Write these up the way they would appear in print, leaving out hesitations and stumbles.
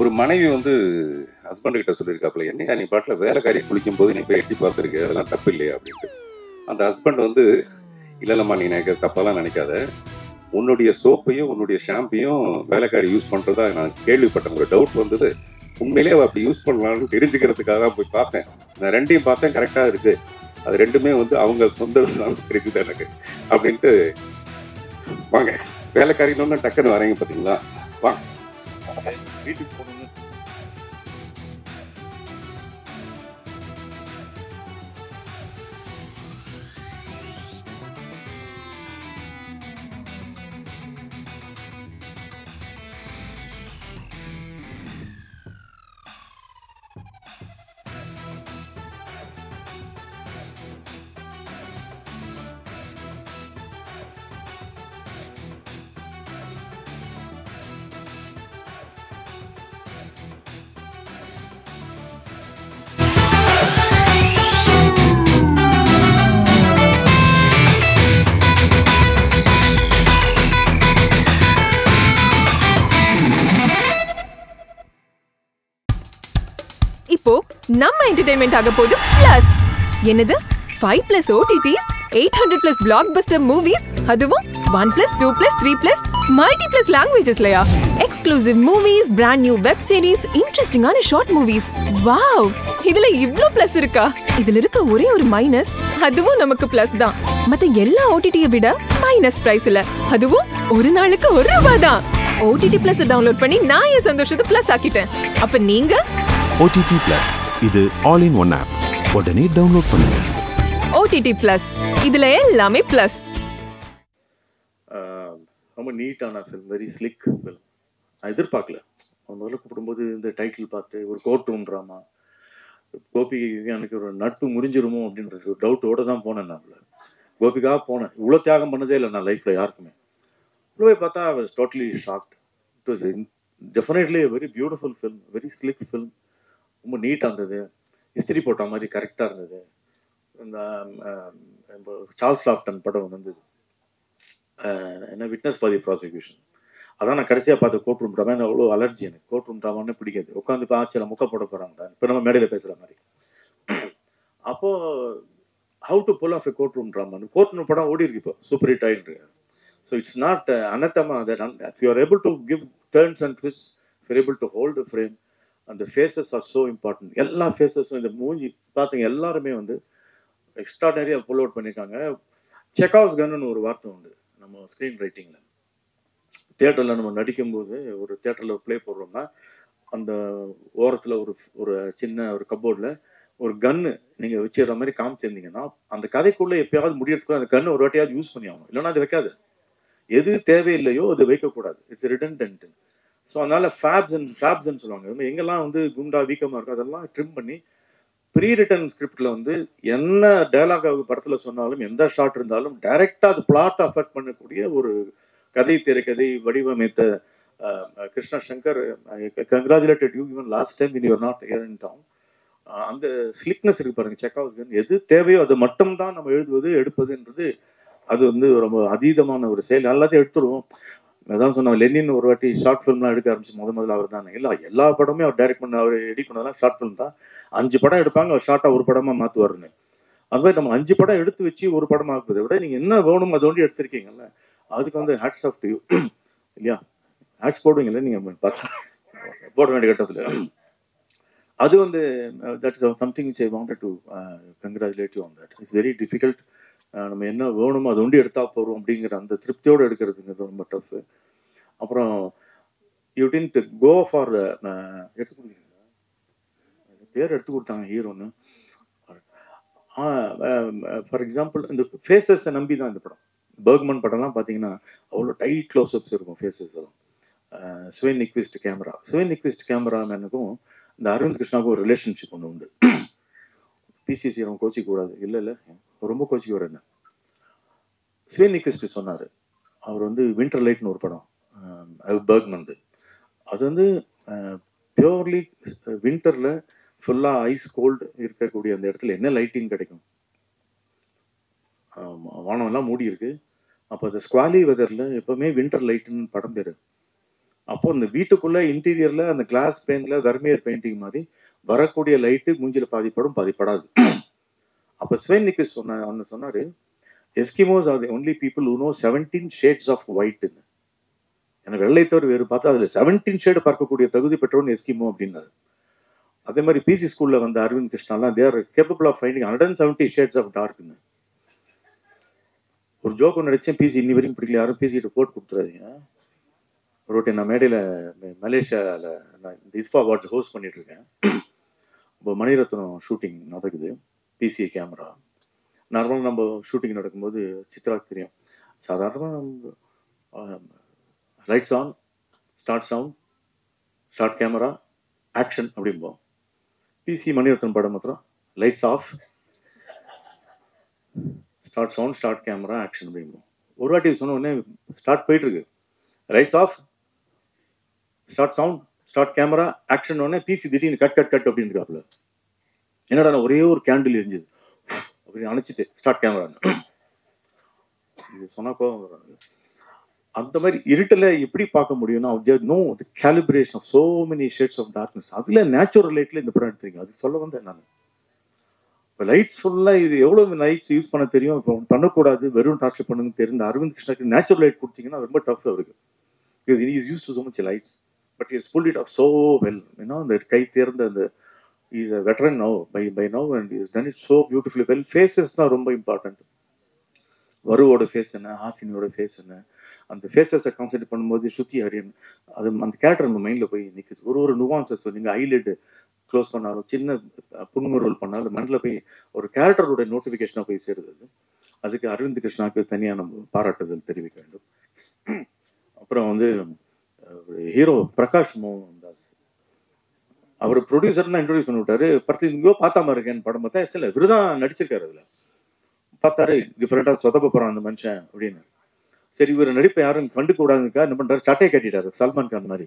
ஒரு மனைவி வந்து ஹஸ்பண்ட் கிட்ட சொல்லியிருக்காப்புல, என்னையா நீ பாட்டில் வேலைக்காரி குளிக்கும் போது நீ போய் எட்டி பார்த்துருக்கு, அதெல்லாம் தப்பு இல்லையா அப்படின்ட்டு. அந்த ஹஸ்பண்ட் வந்து, இல்லைல்லம்மா நீ எனக்கு தப்பாலாம் நினைக்காத, உன்னுடைய சோப்பையும் உன்னுடைய ஷாம்பையும் வேலைக்காரி யூஸ் பண்ணுறதா நான் கேள்விப்பட்டேன். ஒரு டவுட் வந்தது, உண்மையிலேயே அப்படி யூஸ் பண்ணலாம்னு தெரிஞ்சுக்கிறதுக்காக தான் போய் பார்த்தேன். நான் ரெண்டையும் பார்த்தேன், கரெக்டாக இருக்குது. அது ரெண்டுமே வந்து அவங்க சொந்த தெரிஞ்சுது எனக்கு அப்படின்ட்டு. வாங்க வேலைக்காரின்னு டக்குன்னு வரீங்க பார்த்தீங்களா, வாங்க வீட்டுக்கு போகணும். இப்போ நம்ம என்டர்டெயின்மெண்ட் ஆக போகுது பிளஸ். என்னது 5+ OTTs, 800+ பிளாக்பஸ்டர் மூவிஸ், அதுவும் 1+, 2+, 3+, மல்டி+ லாங்குவேஜஸ்லயா? Exclusive movies, brand new web series, இன்ட்ரெஸ்டிங்கான ஷார்ட் மூவிஸ். வாவ், இதுல இவ்ளோ பிளஸ் இருக்கா? இதுல இருக்க ஒரே ஒரு மைனஸ், அதுவும் நமக்கு பிளஸ் தான். மத்த எல்லா OTT-ய விட மைனஸ் பிரைஸ்ல, அதுவும் ஒரு நாளுக்கு ₹1 தான். OTT Plus டவுன்லோட் பண்ணி நான் என் சந்தோஷத்தை பிளஸ் ஆக்கிட்டேன். அப்ப நீங்க OTT Plus, இது ஆல் இன் ஒன் ஆப். உடனே டவுன்லோட் பண்ணுங்க. OTT Plus, இதுல எல்லாமே பிளஸ். ரொம்ப நீட்டான ஃபில்ம், வெரி ஸ்லிக் ஃபில்ம். நான் எதிர்பார்க்கல. முதல்ல கூப்பிடும்போது இந்த டைட்டில் பார்த்து ஒரு கோர்ட் ரூம் ட்ராமா, கோபிக்கு எனக்கு ஒரு நட்பு முறிஞ்சிருமோ அப்படின்ற ஒரு டவுட்டோடு தான் போனேன். நான் கோபிக்காக போனேன். இவ்வளோ தியாகம் பண்ணதே இல்லை நான் லைஃப்பில் யாருக்குமே. இவ்வளோ பார்த்தா I was totally shocked. It was definitely very beautiful film, very slick film. ரொம்ப நீட்டாக இருந்தது, இஸ்திரி போட்ட மாதிரி கரெக்டாக இருந்தது. இந்த சார்ல்ஸ் லாஃப்டன் படம் வந்தது, என்ன விட்னஸ் ஃபார் தி ப்ராசிக்யூஷன். அதான் நான் கடைசியாக பார்த்த கோர்ட் ரூம் ட்ராமா. எனக்கு அவ்வளோ அலர்ஜி, எனக்கு கோர்ட் ரூம் ட்ராமான்னு பிடிக்காது. உட்காந்து இப்போ ஆச்சரியம் முக்க போட போகிறாங்க, இப்போ நம்ம மேடையில் பேசுகிற மாதிரி. அப்போது how to pull off a court room ட்ராமான்னு கோர்ட் ரூம் படம் ஓடி இருக்கு இப்போ, சூப்பர் ஹிட் ஆகிட்டு. ஸோ இட்ஸ் நாட் அனத்தமா that if you are able to give turns and twist, if you are able to hold the frame, அந்த phases are so important. எல்லா ஃபேஸஸும் இந்த மூஞ்சி பார்த்தீங்க எல்லாருமே வந்து எக்ஸ்ட்ராடனரியாக புல் அவுட் பண்ணியிருக்காங்க. செக்காவ்ஸ் கன்னு ஒரு வார்த்தை உண்டு நம்ம ஸ்க்ரீன் ரைட்டிங்கில். தியேட்டரில் நம்ம நடிக்கும்போது ஒரு தியேட்டரில் ஒரு ப்ளே போடுறோம்னா அந்த ஓரத்தில் ஒரு சின்ன ஒரு கப்போர்டில் ஒரு கன்னு நீங்கள் வச்சுக்கிற மாதிரி காமிச்சிருந்தீங்கன்னா அந்த கதைக்குள்ளே எப்பயாவது முடியறதுக்குள்ள அந்த கன்னு ஒரு வாட்டியாவது யூஸ் பண்ணி ஆகணும், இல்லைன்னா அது வைக்காது. எது தேவையில்லையோ அது வைக்கக்கூடாது. It's redundant. ஸோ அதனால் ஃப்ளாப்ஸ்ன்னு சொல்லுவாங்க. எங்கெல்லாம் வந்து குண்டா வீக்கமாக இருக்கும் அதெல்லாம் ட்ரிம் பண்ணி ப்ரீ ரிட்டன் ஸ்கிரிப்டில் வந்து என்ன டைலாக் படத்தில் சொன்னாலும் எந்த ஷாட் இருந்தாலும் டைரெக்டாக அது பிளாட் அஃபெக்ட் பண்ணக்கூடிய ஒரு கதை திரைக்கதை வடிவமைத்த Krishna Shankar, congratulated you even last time in you're not here in down. அந்த ஸ்லிக்னஸ் இருக்கு பாருங்க செக்காவ்ஸ் கன். எது தேவையோ அது மட்டும்தான் நம்ம எடுப்பதுன்றது அது வந்து ரொம்ப அதீதமான ஒரு செயல். எல்லாத்தையும் எடுத்துருவோம். அதான் சொன்ன லெனின் ஒரு வாட்டி ஷார்ட் ஃபிலிம்லாம் எடுக்க ஆரம்பிச்சு முதல்ல அவர் தானே. இல்லை எல்லா படமே அவர் டைரக்ட் பண்ண, அவர் எடிட் பண்ணதெல்லாம் ஷார்ட் ஃபிலிம் தான். 5 படம் எடுப்பாங்க, அவர் ஷார்ட்டாக ஒரு படமாக மாற்றுவாருன்னு. அது மாதிரி நம்ம 5 படம் எடுத்து வச்சு ஒரு படம் ஆக்குறதை விட நீங்கள் என்ன வேணும் அதை ஒண்டி எடுத்திருக்கீங்கல்ல, அதுக்கு வந்து ஹேட்ஸ் ஆஃப் டு யூ. இல்லையா, ஹேட்ஸ் போடுவீங்கல்ல நீங்கள் பார்த்து போட வேண்டிய கட்டத்தில். அது வந்து that is something which I wanted to congratulate you on that. It's very difficult. நம்ம என்ன வேணுமோ அதை ஒண்டி எடுத்தா போகிறோம் அப்படிங்கிற அந்த திருப்தியோடு எடுக்கிறதுங்கிறது ரொம்ப டஃப். அப்புறம் யூ டிடன்ட் கோ ஃபார் எடுத்து கொடுத்தீங்க, பேர் எடுத்து கொடுத்தாங்க ஹீரோன்னு. ஃபார் எக்ஸாம்பிள் இந்த ஃபேஸஸை நம்பி தான் இந்த படம். பர்க்மன் படம்லாம் பார்த்தீங்கன்னா அவ்வளோ டைட் க்ளோஸ்அப்ஸ் இருக்கும் ஃபேஸஸ் எல்லாம். ஸ்வேன் நிக்விஸ்ட் கேமராமேனுக்கும் இந்த அரவிந்த் கிருஷ்ணாவுக்கும் ஒரு ரிலேஷன்ஷிப் ஒன்று உண்டு. பிசிசி ரொம்ப கோச்சிக்க கூடாது, இல்லை ரொம்ப கோச்சிக்க வர. ஸ்வேன் நிக்விஸ்ட் சொன்னார், அவர் வந்து வின்டர் லைட்னு ஒரு படம் பர்க்மன்து. அது வந்து பியோர்லி வின்டரில் ஃபுல்லாக ஐஸ் கோல்டு இருக்கக்கூடிய அந்த இடத்துல என்ன லைட்டிங் கிடைக்கும், வானம்லாம் மூடி இருக்கு. அப்போ அந்த ஸ்குவாலி வெதரில் எப்போவுமே வின்டர் லைட்டுன்னு படம் பேர். அப்போ இந்த வீட்டுக்குள்ள இன்டீரியர்ல அந்த கிளாஸ் பெயிண்ட்ல வெர்மியர் பெயிண்டிங் மாதிரி வரக்கூடிய லைட்டு மூஞ்சில பாதிப்படும் பாதிப்படாது. அப்ப ஸ்வென் நிக்கிஸ் சொன்னாரு, Eskimos are the only people who know 17 shades of ஒயிட்னு. எனக்கு வெள்ளை தவிர வேறு பார்த்தா அதுல 17 ஷேடு பார்க்கக்கூடிய தகுதி பெற்றவன் எஸ்கிமோ அப்படின்னாரு. அதே மாதிரி பிசி ஸ்கூல்ல வந்த அரவிந்த் கிருஷ்ணாலாம் they're capable of finding 170 shades of டார்க்னு. ஒரு ஜோக் ஒன்று நடிச்சேன், பிசி இன்னி வரைக்கும் பிடிக்கல, யாரும் பிசிக்கிட்ட போட்டு கொடுத்துறாதீங்க. ஒரு வாட்டி நான் மேடையில் மலேசியாவில் நான் இந்த இஸ்ஃபா அவார்ட்ஸ் ஹோஸ்ட் பண்ணிட்டு இருக்கேன். இப்போ மணிரத்னம் ஷூட்டிங் நடக்குது, பிசிஏ கேமரா. நார்மலாக நம்ம ஷூட்டிங் நடக்கும்போது சித்ராக்கு தெரியும், சாதாரணமாக lights on, start sound, start camera, action அப்படிம்போம். பிசி மணிரத்னம் படம் மாத்திரம் lights off, start sound, start camera, action அப்படிம்போம். ஒரு வாட்டி சொன்ன உடனே ஸ்டார்ட் போயிட்டு இருக்கு, lights off, start sound, start camera, action உடனே பிசி திடீர்னு கட் கட் கட் அப்படின்னு இருக்காப்புல. என்னடா ஒரே ஒரு கேண்டில் எரிஞ்சுது அப்படின்னு அணைச்சிட்டு ஸ்டார்ட் கேமரான்னு இது சொன்னா கோபம் வராது. அந்த மாதிரி இருட்டில் எப்படி பார்க்க முடியும்னா no the calibration of so many shades of darkness. அதுல நேச்சுரல் லைட்ல இந்த படம் எடுத்துருங்க. அது சொல்ல வந்தேன் நான். இப்போ லைட்ஸ் ஃபுல்லாக இது எவ்வளோ லைட்ஸ் யூஸ் பண்ண தெரியும், இப்போ பண்ணக்கூடாது, வெறும் டார்ச் பண்ணுங்க தெரிந்த அரவிந்த் கிருஷ்ணாக்கு நேச்சுரல் லைட் கொடுத்தீங்கன்னா ரொம்ப டஃப் அவருக்கு. Because is use to so much lights, but is pull it off so well. ஏன்னா அந்த கை தேர்ந்த அந்த is a veteran now by now and is done it so beautifully well. Faces தான் ரொம்ப இம்பார்ட்டன்ட். வருவோட ஃபேஸ் என்ன, ஹாசினியோட face என்ன, அந்த ஃபேஸஸை கான்சென்ட்ரேட் பண்ணும்போது ஸ்ருதி ஹரியன் அது அந்த கேரக்டர் நம்ம மைண்டில் போய் நிற்குது. ஒரு நுவான்சஸ் நீங்கள் ஐலிட் க்ளோஸ் பண்ணாலும், சின்ன புன்முறுவல் பண்ணாலும் மனதில் போய் ஒரு கேரக்டரோட நோட்டிஃபிகேஷனாக போய் சேருது. அதுக்கு அரவிந்த் கிருஷ்ணாவுக்கு தனியாக நம்ம பாராட்டுதல் தெரிவிக்க வேண்டும். அப்புறம் வந்து ஹீரோ பிரகாஷ் மோகன் தாஸ், அவர் ப்ரொடியூசர் தான் இன்ட்ரோடியூஸ் பண்ணி விட்டாரு. படத்தில் இங்கேயோ பார்த்தாம இருக்கேன்னு படம் பார்த்தா சில இவர் தான் நடிச்சிருக்காரு. அதில் பார்த்தாரு டிஃப்ரெண்டாக சொதப்ப போகிறான் அந்த மனுஷன் அப்படின்னு. சரி இவர் நடிப்பை யாரும் கண்டுக்க கூடாதுக்கா என்ன பண்ணுறாரு, சட்டையை கட்டிட்டாரு சல்மான் கான் மாதிரி.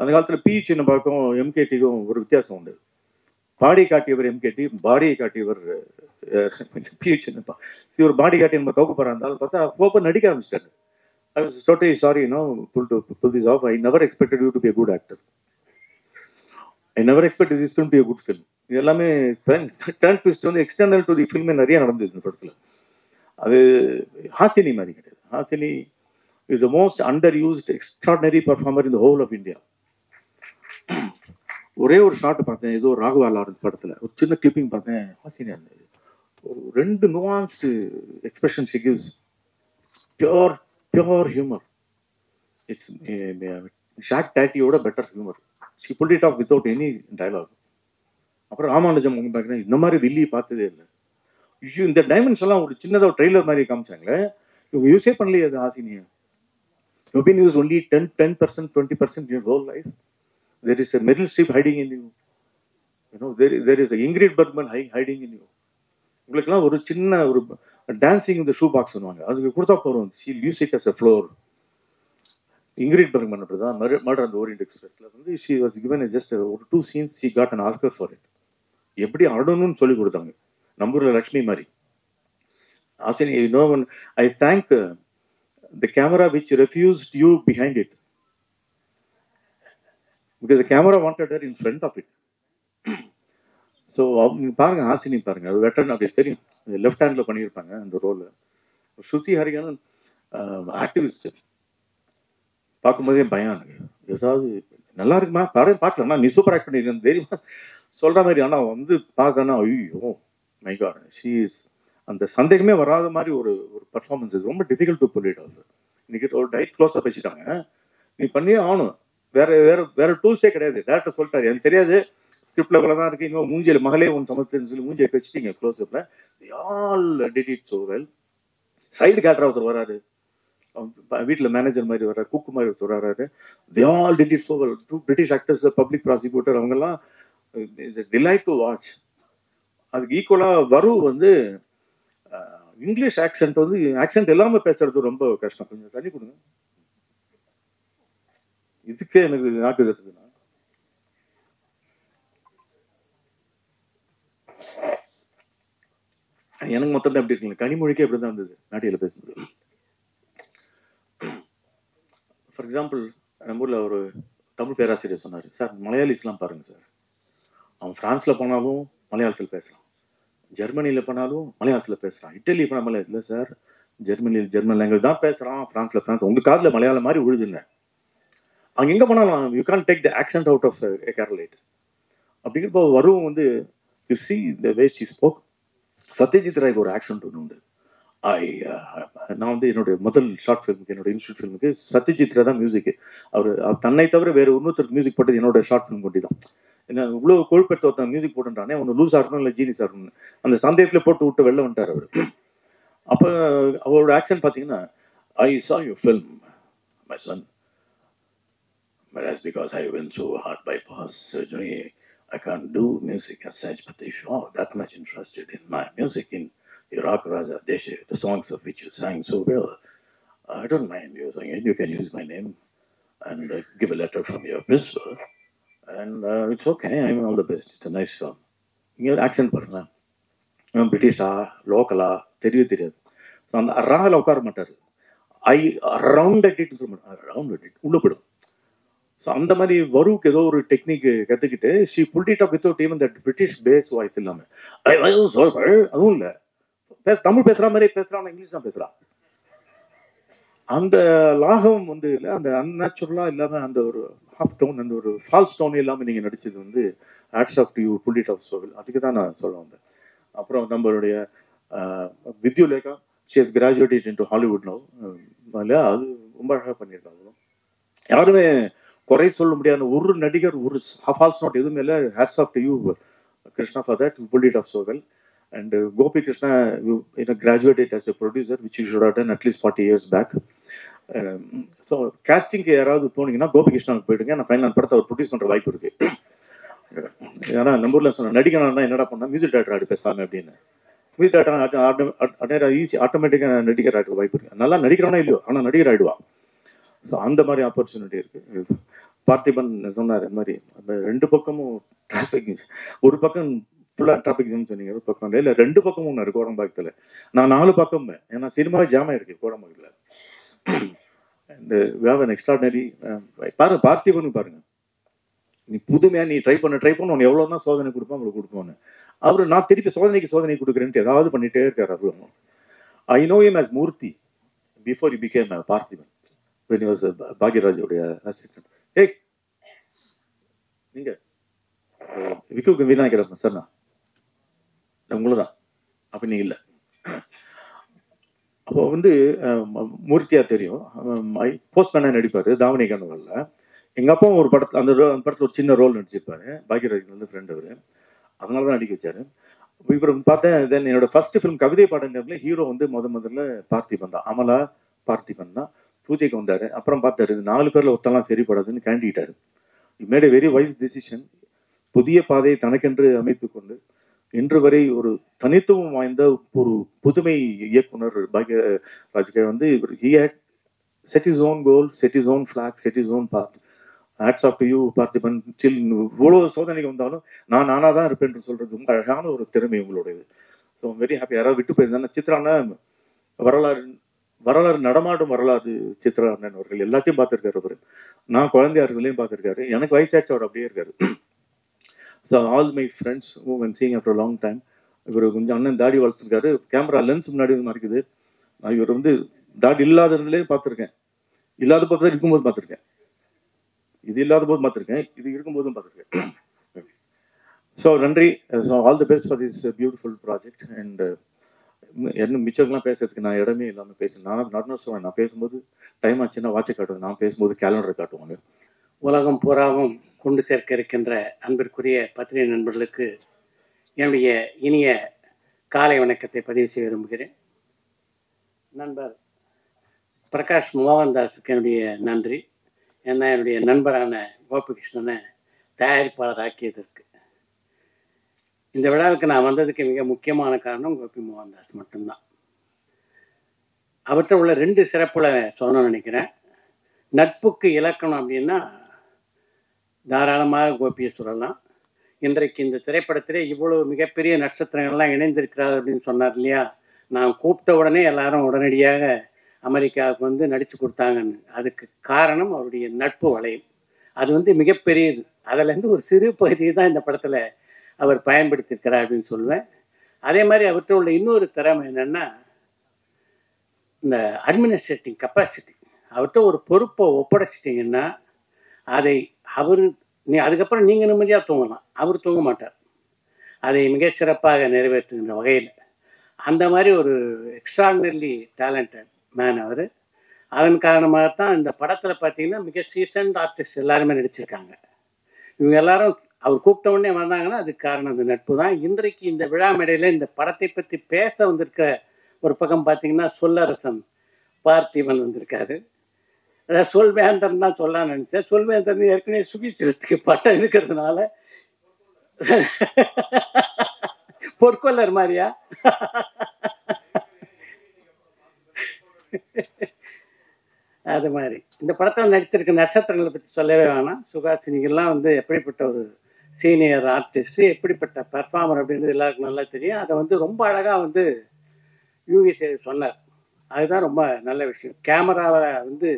அந்த காலத்தில் பி சின்ன பார்க்கும் எம்கேடிக்கும் ஒரு வித்தியாசம் உண்டு. பாடி காட்டியவர் எம்கேடி, பாடியை காட்டியவர் பி சின்னப்பா. இவர் பாடி காட்டி நம்ம தோக்க போகிறா இருந்தாலும் பார்த்தா அப்போ நடிக்க ஆரம்பிச்சிட்டாரு. I was totally sorry, pull this off. I never expected you to be a good actor. I never expected this film to be a good film. இது எல்லாமே டர்ன் ட்விஸ்ட் வந்து எக்ஸ்டர்னல் டு தி ஃபில்ம் நிறைய நடந்தது இந்த படத்தில். அது ஹாசினி மாதிரி கிடையாது. Hasini is the most under used extraordinary performer in the whole of India. ஒரே ஒரு ஷாட் பார்த்தேன், ஏதோ ராகவா லாரன்ஸ் படத்தில் ஒரு சின்ன கிளிப்பிங் பார்த்தேன். ஹாசினி அந்த ஒரு 2 nuanced expression she gives, pure humour. It's ஷாக் டேட்டியோட better humour. She pull it off without any dialogue. அப்புறம் ராமானுஜம் பார்க்குறேன், இந்த மாதிரி வில்லி பார்த்ததே இல்லை. இந்த டைமென்ஷன்லாம் ஒரு சின்னதாக ஒரு ட்ரெய்லர் மாதிரி காமிச்சாங்களே, இவங்க யூஸே பண்ணலையே அது ஹாசினியை. You been use only 10%, 20% in your whole life. There is a Meryl Streep hiding in you. There is a Ingrid Bergman hiding in you. உங்களுக்குலாம் ஒரு சின்ன ஒரு டான்சிங் இந்த ஷூ பாக்ஸ் பண்ணுவாங்க, அதுக்கு கொடுத்தா போகிறோம். She'll use it as a floor. Ingrid Bergman அப்படி தான் மர்டர் அந்த ஓரியன்ட் எக்ஸ்பிரஸ்ல வந்து ஷி வாஸ் கிவன் ஜஸ்ட் ஒரு 2 scenes she got an Oscar for it. எப்படி ஆடணும்னு சொல்லி கொடுத்தாங்க, நம்பூர்ல லக்ஷ்மி மாதிரி. Asini, I thank the camera which refused you behind it, because the camera wanted her in front of it. So அவங்க பாருங்க, ஹாசினி பாருங்க, அது வெட்டர்ன் அப்படி தெரியும். லெஃப்ட் ஹேண்டில் பண்ணியிருப்பாங்க அந்த ரோல். ஸ்ருதி ஹரிகன் ஆக்டிவிஸ்ட், பார்க்கும்போதே பயம் எனக்கு. ஏதாவது நல்லா இருக்குமா படம் பார்க்கலாமா, நீ சூப்பர் ஆக்ட் பண்ணியிருக்கேன் தெரியுமா சொல்கிற மாதிரி. ஆனால் வந்து பார்த்தானா ஐயோ மை காட், ஷீ இஸ் அந்த சந்தேகமே வராத மாதிரி ஒரு பர்ஃபார்மன்ஸ். ரொம்ப difficult to pull it also. இன்னைக்கு ஒரு டைட் க்ளோஸ்அப் வச்சுட்டாங்க, நீ பண்ணியே ஆகணும், வேற டூல்ஸே கிடையாது. டேரக்டர் சொல்லிட்டாரு, எனக்கு தெரியாது ஸ்கிரிப்ட்ல கூட தான் இருக்கு, இன்னும் மூஞ்சியில் மகளே ஒன்று சமத்துன்னு சொல்லி மூஞ்சியை வச்சுட்டீங்க க்ளோஸ்அப்ல. They all did it so well. Side character ஒருத்தர் வராரு, வீட்டில் மேனேஜர் மாதிரி வர்றாரு, குக்கு மாதிரி ஒருத்தர் வராரு. தே all did it so well. 2 British actors, public prosecutor, அவங்கெல்லாம் டிலைட் டு வாட்ச். அதுக்கு ஈக்குவலாக வரு வந்து இங்கிலீஷ் ஆக்சென்ட் வந்து ஆக்சென்ட் இல்லாமல் பேசுறது ரொம்ப கஷ்டம். கொஞ்சம் தண்ணி கொடுங்க, இதுக்கே எனக்கு நாக்கு தட்டுதுண்ணா. எனக்கு மொத்தம் தான் எப்படி இருக்குங்க, கனிமொழிக்கே எப்படி தான் இருந்தது நாட்டியில் பேசுறது. ஃபார் எக்ஸாம்பிள் நம்ம ஊரில் ஒரு தமிழ் பேராசிரியர் சொன்னார், சார் மலையாளிஸ்லாம் பாருங்கள் சார், அவன் ஃப்ரான்ஸில் போனாலும் மலையாளத்தில் பேசுகிறான், ஜெர்மனியில் போனாலும் மலையாளத்தில் பேசுகிறான், இட்டலி போனால் மலையாளம் இல்லை சார், ஜெர்மன் லாங்குவேஜ் தான் பேசுகிறான், ஃப்ரான்ஸ் உங்கள் காதில் மலையாளம் மாதிரி விழுதுங்க. அங்கே எங்கே போனாலும் you can take the accent out of Keralite. அப்படிங்கிறப்போ வரும் வந்து you see the waste is spoke. Satyajit ராய்க்கு ஒரு ஆக்சென்ட் ஒன்று உண்டு. நான் வந்து என்னுடைய முதல் ஷார்ட் ஃபிலிமுக்கு, என்னோட இன்ஸ்டியூட் ஃபிலிமுக்கு சத்யஜித் ராய் தான் மியூசிக்கு. அவர் தன்னை தவிர வேறு இன்னொருத்தருக்கு மியூசிக் போட்டது என்னோட ஷார்ட் ஃபிலிம் கொண்டு தான். என்ன இவ்வளோ கொழுப்பெடுத்து ஒருத்தன் மியூசிக் போட்டுன்றானே, ஒன்று லூஸாக இருக்கணும் இல்லை ஜீனிஸாக இருக்கணும், அந்த சந்தேகத்தில் போட்டு விட்டு வெளில வந்துட்டார் அவர். அப்போ அவரோட ஆக்சென்ட் பார்த்தீங்கன்னா, ஐ saw your film my son, but that's because I went through a heart bypass surgery. I can't do music as such, but they are that much interested in my music, in Iraq Raza Deshe, the songs of which you sang so well. I don't mind using it. You can use my name and give a letter from your principal, and it's okay. I'm all the best. It's a nice film. இங்கே accent பாருங்களேன், பிரிட்டிஷா லோக்கலா தெரியாது. So அந்த ராவில் உட்கார மாட்டார். ஐ around at இட்னு சொல்ல மாட்டார், around at it உள்ள போயிடும். ஸோ அந்த மாதிரி வருவுக்கு ஏதோ ஒரு டெக்னிக் கற்றுக்கிட்டு she pulled it up without even that British base voice இல்லாமல். அதுவும் இல்லை, தமிழ் பேசுகிற மாதிரி பேசுகிறான், இங்கிலீஷ் தான் பேசுகிறான். அந்த லாகம் வந்து இல்லை, அந்த அன்நேச்சுரலாக இல்லாமல் அந்த ஒரு ஹாஃப் டோன், அந்த ஒரு ஃபால்ஸ் டோன் இல்லாமல் நீங்கள் நடித்தது வந்து hats off to you, pulled it off சோவில். அதுக்கு தான் நான் சொல்ல வந்தேன். அப்புறம் நம்மளுடைய Vidyulekha, she has graduated into Hollywood now. அதில் அது ரொம்ப அழகாக பண்ணியிருக்காங்க. யாருமே குறை சொல்ல முடியாத ஒரு நடிகர், ஒரு ஃபால்ஸ் நோட் எதுவுமே இல்லை. Hats off to you Krishna for that, pulled it off so well. And Gopi Krishna, graduated as a producer, which you should have done at least 40 years back. So casting யாராவது போனீங்கன்னா கோபி கிருஷ்ணாவுக்கு போயிடுங்க. நான் final படத்தை அவர் produce பண்ணுற வாய்ப்பு இருக்கு. ஏன்னா நம்ம ஊரில் சொன்ன நடிகனா என்னடா பண்ணா, மியூசிக் டைரக்டர் ஆடி பேசாமல் அப்படின்னு. மியூசிக் டைரக்டர் ஈஸி ஆட்டோமேட்டிக்காக நடிகர் ஆகிட்டு வாய்ப்பு இருக்கு. நல்லா நடிக்கிறவனா இல்லையோ, ஆனால் நடிகர் ஆகிடுவா. ஸோ அந்த மாதிரி ஆப்பர்ச்சுனிட்டி இருக்குது. பார்த்திபன் சொன்னார் இந்த மாதிரி ரெண்டு பக்கமும் டிராஃபிக், ஒரு பக்கம் ஃபுல்லாக டிராஃபிக் ஜாம் சொன்னீங்க, ஒரு பக்கம் இல்லை, ரெண்டு பக்கமும் ஒன்று இருக்குது கோடம்பாக்கத்தில். நான் 4 பக்கம், ஏன்னா சினிமாவே ஜாமாக இருக்குது கோடம்பாக்கத்தில். And we have an extraordinary பாருங்க, பார்த்திபன் பாருங்க, நீ புதுமையாக நீ ட்ரை பண்ண உனக்கு எவ்வளோ தான் சோதனை கொடுப்போம் உங்களுக்கு கொடுப்போன்னு. அவர் நான் திருப்பி சோதனை கொடுக்குறேன்ட்டு ஏதாவது பண்ணிகிட்டே இருக்கார். அவரும் I know him as Murthy before he became Parthiban, when he was பாக்யராஜோடைய அசிஸ்டன்ட். ஏய் நீங்கள் விக்குக்கு வீணாக்கிறப்ப சார் நான் உங்களை தான் அப்போ நீங்கள் இல்லை. அப்போ வந்து மூர்த்தியாக தெரியும், போஸ்ட்மேனாக நடிப்பார் தாவணி கனவுகளில். எங்கள் அப்பாவும் ஒரு படத்தில் அந்த படத்தில் ஒரு சின்ன ரோல் நடிச்சிருப்பார். பாக்யராஜ் வந்து ஃப்ரெண்ட் அவர், அதனால தான் நடிக்க வச்சார். இப்போ பார்த்தேன், தென் என்னோட ஃபர்ஸ்ட் ஃபிலிம் கவிதை பாடல் ஹீரோ வந்து முதல்ல பார்த்திபன் தான், அமலா பார்த்திபன் தான். பூஜைக்கு வந்தார். அப்புறம் பார்த்தாரு 4 பேரில் ஒத்தெல்லாம் சரிப்படாதுன்னு கேண்டிட்டார். Made a very wise decision. புதிய பாதையை தனக்கென்று அமைத்து கொண்டு இன்று வரை ஒரு தனித்துவம் வாய்ந்த ஒரு புதுமை இயக்குனர் பாக்யராஜ் வந்து he had set his own goal, set his own flag, set his own path. Hats off to you Parthiban. சில் இவ்வளோ சோதனைக்கு வந்தாலும் நானாக தான் இருப்பேன் சொல்கிறது ரொம்ப அழகான ஒரு திறமை உங்களுடையது. So very happy. யாராவது விட்டு போயிருந்தாங்க சித்ரானா வரலாறு நடமாடும் வரலாறு சித்ரா அண்ணன் அவர்கள் எல்லாத்தையும் பார்த்துருக்காரு அவர். நான் குழந்தையா இருக்கிறதையும் பார்த்துருக்காரு. எனக்கு வயசாச்சு, அவர் அப்படியே இருக்காரு. So all my friends who can seeing after long time. இவர் கொஞ்சம் அண்ணன் தாடி வளர்த்துருக்காரு. கேமரா லென்ஸ் முன்னாடி மறைக்குது. நான் இவர் வந்து தாடி இல்லாததுலேயும் பார்த்துருக்கேன், இல்லாத போது இருக்கும்போது பார்த்துருக்கேன், இது இல்லாத போது பார்த்துருக்கேன், இது இருக்கும்போதும் பார்த்துருக்கேன். ஸோ நன்றி. So all the best for this beautiful project. And என்ன மிச்சம்லாம் பேசுறதுக்கு நான் இடமே இல்லாமல் பேசுகிறேன். நான் சொல்லுவேன், நான் பேசும்போது டைம் ஆச்சுன்னா வாட்சை காட்டுவேன், நான் பேசும்போது கேலண்டரை காட்டுவாங்க. உலகம் பூராவும் கொண்டு சேர்க்க இருக்கின்ற அன்பிற்குரிய பத்திரிகை நண்பர்களுக்கு என்னுடைய இனிய காலை வணக்கத்தை பதிவு செய்ய விரும்புகிறேன். நண்பர் பிரகாஷ் மோகன்தாஸுக்கு என்னுடைய நன்றி. ஏன்னா என்னுடைய நண்பரான கோபிகிருஷ்ணனை தயாரிப்பாளர் ஆக்கியதற்கு. இந்த விழாவுக்கு நான் வந்ததுக்கு மிக முக்கியமான காரணம் கோபி மோகன்தாஸ் மட்டும்தான். அவற்றை உள்ள 2 சிறப்புல சொல்லணும்னு நினைக்கிறேன். நட்புக்கு இலக்கணம் அப்படின்னா தாராளமாக கோபியை சொல்லலாம். இன்றைக்கு இந்த திரைப்படத்திலே இவ்வளவு மிகப்பெரிய நட்சத்திரங்கள்லாம் இணைந்திருக்கிறார் அப்படின்னு சொன்னார் இல்லையா. நான் கூப்பிட்ட உடனே எல்லாரும் உடனடியாக அமெரிக்காவுக்கு வந்து நடித்து கொடுத்தாங்கன்னு. அதுக்கு காரணம் அவருடைய நட்பு வளையம். அது வந்து மிகப்பெரியது. அதிலேருந்து ஒரு சிறு பகுதியை தான் இந்த படத்தில் அவர் பயன்படுத்தியிருக்கிறார் அப்படின்னு சொல்லுவேன். அதே மாதிரி அவர்கிட்ட உள்ள இன்னொரு திறமை என்னென்னா இந்த அட்மினிஸ்ட்ரேட்டிங் கெப்பாசிட்டி. அவர்கிட்ட ஒரு பொறுப்பை ஒப்படைச்சிட்டிங்கன்னா அதை அதுக்கப்புறம் நீங்கள் நிம்மதியாக தூங்கலாம், அவர் தூங்க மாட்டார். அதை மிகச்சிறப்பாக நிறைவேற்றுகின்ற வகையில் அந்த மாதிரி ஒரு எக்ஸ்ட்ராடினரி டேலண்டட் மேன் அவர். அதன் காரணமாகத்தான் இந்த படத்தில் பார்த்தீங்கன்னா மிக சீசன்ட் ஆர்டிஸ்ட் எல்லாருமே நடிச்சிருக்காங்க. இவங்க எல்லாரும் அவர் கூப்பிட்ட உடனே வந்தாங்கன்னா அதுக்கு காரணம் அந்த நட்பு தான். இன்றைக்கு இந்த விழா மேடையில் இந்த படத்தை பற்றி பேச வந்திருக்கிற ஒரு பக்கம் பார்த்தீங்கன்னா சொல்லரசன் பார்த்திபன் வந்திருக்காரு. அதாவது சொல்வேந்தன் தான் சொல்ல நினச்சேன். சொல்வேந்தன் ஏற்கனவே சுகிசிவத்துக்கு பட்டம் இருக்கிறதுனால பொற்கொள்ளர் மாதிரியா? அது மாதிரி இந்த படத்தில் நடித்திருக்க நட்சத்திரங்களை பற்றி சொல்லவே வேணாம். சுகாசினிகள்லாம் வந்து எப்படிப்பட்ட ஒரு சீனியர் ஆர்டிஸ்ட், எப்படிப்பட்ட பெர்ஃபார்மர் அப்படின்றது எல்லாருக்கும் நல்லா தெரியும். அதை வந்து ரொம்ப அழகாக வந்து யூகி சொன்னார். அதுதான் ரொம்ப நல்ல விஷயம். கேமராவை வந்து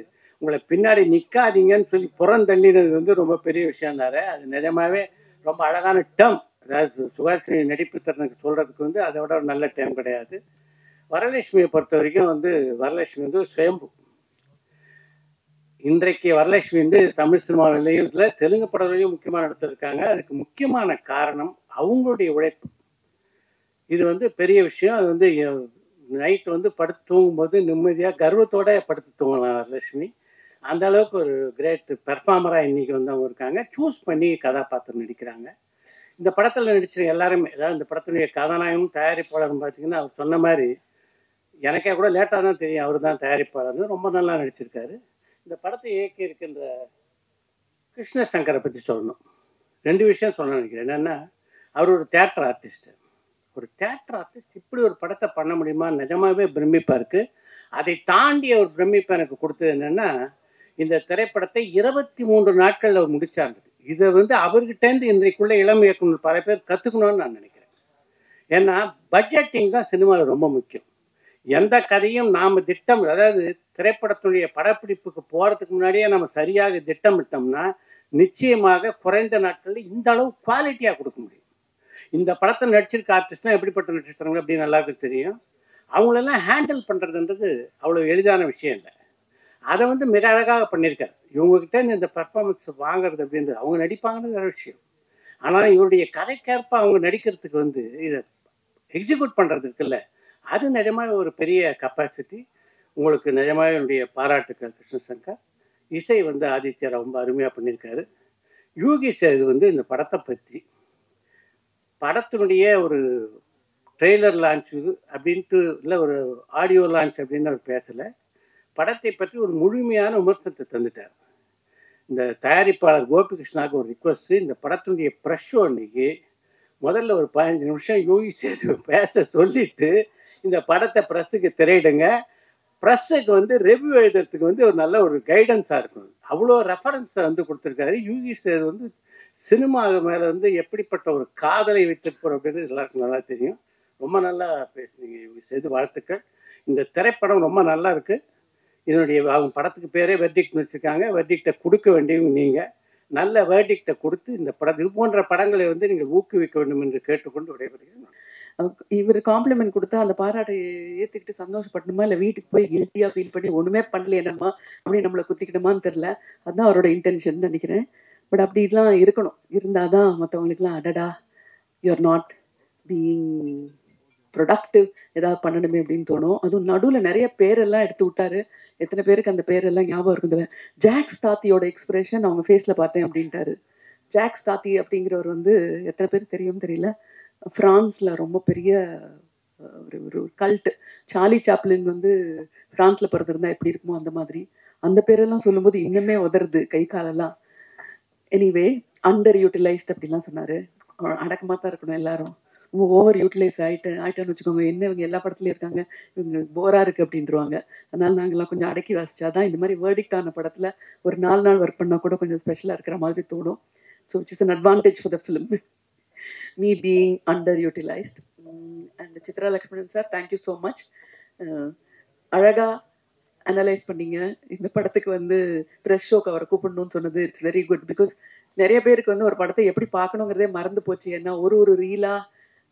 உங்களை பின்னாடி நிற்காதீங்கன்னு சொல்லி புறந்தள்ளினது வந்து ரொம்ப பெரிய விஷயம்னாரு. அது நிஜமாவே ரொம்ப அழகான டேர்ம். அதாவது சுகாசினி நடிப்பு திறனுக்கு சொல்கிறதுக்கு வந்து அதை விட ஒரு நல்ல டைம் கிடையாது. வரலட்சுமியை பொறுத்த வரைக்கும் வந்து வரலட்சுமி வந்து சுயம்பு. இன்றைக்கு வரலட்சுமி வந்து தமிழ் சினிமாவிலையும் இல்லை தெலுங்கு படத்துலையும் முக்கியமான இடத்துல இருக்காங்க. அதுக்கு முக்கியமான காரணம் அவங்களுடைய உழைப்பு. இது வந்து பெரிய விஷயம். அது வந்து நைட்டு வந்து படுத்து தூங்கும்போது நிம்மதியாக கர்வத்தோடு படுத்து தூங்கலாம் வரலட்சுமி. அந்த அளவுக்கு ஒரு கிரேட் பெர்ஃபார்மராக இன்றைக்கி வந்து அவங்க இருக்காங்க. சூஸ் பண்ணி கதாபாத்திரம் நடிக்கிறாங்க. இந்த படத்தில் நடிச்சிருக்க எல்லாருமே, அதாவது இந்த படத்தினுடைய கதாநாயகமும் தயாரிப்பாளரும் பார்த்தீங்கன்னா அவர் சொன்ன மாதிரி எனக்கே கூட லேட்டாக தான் தெரியும் அவர் தான் தயாரிப்பாளர்னு. ரொம்ப நல்லா நடிச்சிருக்காரு. இந்த படத்தை இயக்கி இருக்கின்ற கிருஷ்ணசங்கரை பற்றி சொல்லணும். 2 விஷயம் சொல்ல நினைக்கிறேன். என்னென்னா அவர் ஒரு தியேட்டர் ஆர்டிஸ்ட். ஒரு தியேட்டர் ஆர்டிஸ்ட் இப்படி ஒரு படத்தை பண்ண முடியுமா? நிஜமாகவே பிரமிப்பாக இருக்குது. அதை தாண்டிய ஒரு பிரமிப்பை எனக்கு கொடுத்தது என்னென்னா இந்த திரைப்படத்தை 23 நாட்களில் அவர் முடிச்சார். இதை வந்து அவர்கிட்டேருந்து இன்றைக்குள்ள இளம் இயக்குனர் பல பேர் கற்றுக்கணும்னு நான் நினைக்கிறேன். ஏன்னா பட்ஜெட்டிங் தான் சினிமாவில் ரொம்ப முக்கியம். எந்த கதையும் நாம் அதாவது திரைப்படத்துடைய படப்பிடிப்புக்கு போகிறதுக்கு முன்னாடியே நம்ம சரியாக திட்டமிட்டோம்னா நிச்சயமாக குறைந்த நாட்களில் இந்த அளவு குவாலிட்டியாக கொடுக்க முடியும். இந்த படத்தை நடிச்சிருக்க ஆர்டிஸ்ட்லாம் எப்படிப்பட்ட நட்சத்திரங்கள் அப்படின்னு எல்லாருக்கும் தெரியும். அவங்களெல்லாம் ஹேண்டில் பண்ணுறதுன்றது அவ்வளோ எளிதான விஷயம் இல்லை. அதை வந்து மிக அழகாக பண்ணியிருக்காரு. இவங்ககிட்ட இந்த பெர்ஃபார்மன்ஸ் வாங்குறது அப்படின்றது அவங்க நடிப்பாங்கன்னு ஒரு விஷயம். ஆனால் இவருடைய கதைக்கேற்ப அவங்க நடிக்கிறதுக்கு வந்து இதை எக்ஸிக்யூட் பண்ணுறது இருக்குல்ல, அது நிஜமாக ஒரு பெரிய கெப்பாசிட்டி. உங்களுக்கு நிஜமாக என்னுடைய பாராட்டுக்கள் கிருஷ்ணசங்கர். இசை வந்து ஆதித்யர் ரொம்ப அருமையாக பண்ணியிருக்காரு. யூகி சேது வந்து இந்த படத்தை பற்றி படத்தினுடைய ஒரு ட்ரெய்லர் லான்ச்சு அப்படின்ட்டு இல்லை ஒரு ஆடியோ லான்ச் அப்படின்னு அவர் பேசலை. படத்தை பற்றி ஒரு முழுமையான விமர்சனத்தை தந்துட்டார். இந்த தயாரிப்பாளர் கோபிகிருஷ்ணாவுக்கு ஒரு ரிக்வஸ்ட்டு, இந்த படத்தினுடைய ப்ரெஷ் ஷோ அன்றைக்கி முதல்ல ஒரு 15 நிமிஷம் யூகி சேது பேச சொல்லிவிட்டு இந்த படத்தை ப்ரெஸ்ஸுக்கு திரையிடுங்க, ப்ரெஸ்ஸுக்கு வந்து ரிவ்யூ எழுதுறதுக்கு வந்து ஒரு நல்ல ஒரு கைடன்ஸாக இருக்கும். அவ்வளோ ரெஃபரன்ஸை வந்து கொடுத்துருக்காரு. யூகி சேது வந்து சினிமா மேலே வந்து எப்படிப்பட்ட ஒரு காதலை வைத்திருப்போம் அப்படின்றது எல்லாருக்கும் நல்லா தெரியும். ரொம்ப நல்லா பேசுனீங்க யூகி சேது, வாழ்த்துக்கள். இந்த திரைப்படம் ரொம்ப நல்லா இருக்குது. இதனுடைய அவங்க படத்துக்கு பேரே வெர்டிக்ட் வச்சுருக்காங்க. வெர்டிக்டை கொடுக்க வேண்டியவங்க நீங்கள். நல்ல வேர்டிக்டை கொடுத்து இந்த படம் இது போன்ற படங்களை வந்து நீங்கள் ஊக்குவிக்க வேண்டும் என்று கேட்டுக்கொண்டு விடைபெறுகிறேன். இவர் காம்ப்ளிமெண்ட் கொடுத்தா அந்த பாராட்டை ஏற்றுக்கிட்டு சந்தோஷப்படணுமா, இல்லை வீட்டுக்கு போய் கில்ட்டியாக ஃபீல் பண்ணி ஒன்றுமே பண்ணல என்னம்மா அப்படின்னு நம்மளை குத்திக்கிட்டோமான்னு தெரில. அதுதான் அவரோட இன்டென்ஷன் நினைக்கிறேன். பட் அப்படிலாம் இருக்கணும். இருந்தால் தான் மற்றவங்களுக்குலாம் அடடா யூஆர் நாட் பீயிங் ப்ரொடக்டிவ், ஏதாவது பண்ணணுமே அப்படின்னு தோணும். அதுவும் நடுவில் நிறைய பேரெல்லாம் எடுத்து விட்டாரு. எத்தனை பேருக்கு அந்த பேரெல்லாம் ஞாபகம் இருக்குதுல்ல? ஜாக்ஸ் தாத்தியோட எக்ஸ்பிரஷன் அவங்க ஃபேஸில் பார்த்தேன் அப்படின்ட்டாரு. ஜாக்ஸ் தாத்தி அப்படிங்கிறவர் வந்து எத்தனை பேருக்கு தெரியும் தெரியல, ஃப்ரான்ஸில் ரொம்ப பெரிய ஒரு கல்ட்டு. சார்லி சாப்ளின் வந்து ஃப்ரான்ஸில் பிறந்திருந்தா எப்படி இருக்குமோ அந்த மாதிரி. அந்த பேரெல்லாம் சொல்லும்போது இன்னுமே உதறது கை காலெல்லாம். எனிவே அண்டர் யூட்டிலைஸ்ட் அப்படிலாம் சொன்னார். அடக்கமாக தான் இருக்கணும் எல்லாரும். ஓவர் யூட்டிலைஸ் ஆகிட்டான்னு வச்சுக்கோங்க. என்ன இவங்க எல்லா படத்துலையும் இருக்காங்க, இவங்க போராக இருக்குது அப்படின்ட்டுருவாங்க. அதனால் நாங்கள்லாம் கொஞ்சம் அடக்கி வாசிச்சாதான் இந்த மாதிரி வேர்டிக்ட் ஆன படத்தில் ஒரு 4 நாள் ஒர்க் பண்ணால் கூட கொஞ்சம் ஸ்பெஷலாக இருக்கிற மாதிரி தோணும். So which is an advantage for the film, me being underutilized. And Chitra Lakshmanan sir, thank you so much. அழகா அனலைஸ் பண்ணீங்க. இந்த படத்துக்கு வந்து ப்ரெஷ் ஷோக்கு அவரை கூப்பிடணும்னு சொன்னது இட்ஸ் வெரி குட். பிகாஸ் நிறைய பேருக்கு வந்து ஒரு படத்தை எப்படி பார்க்கணுங்கிறதே மறந்து போச்சு. ஏன்னா ஒரு ரீலா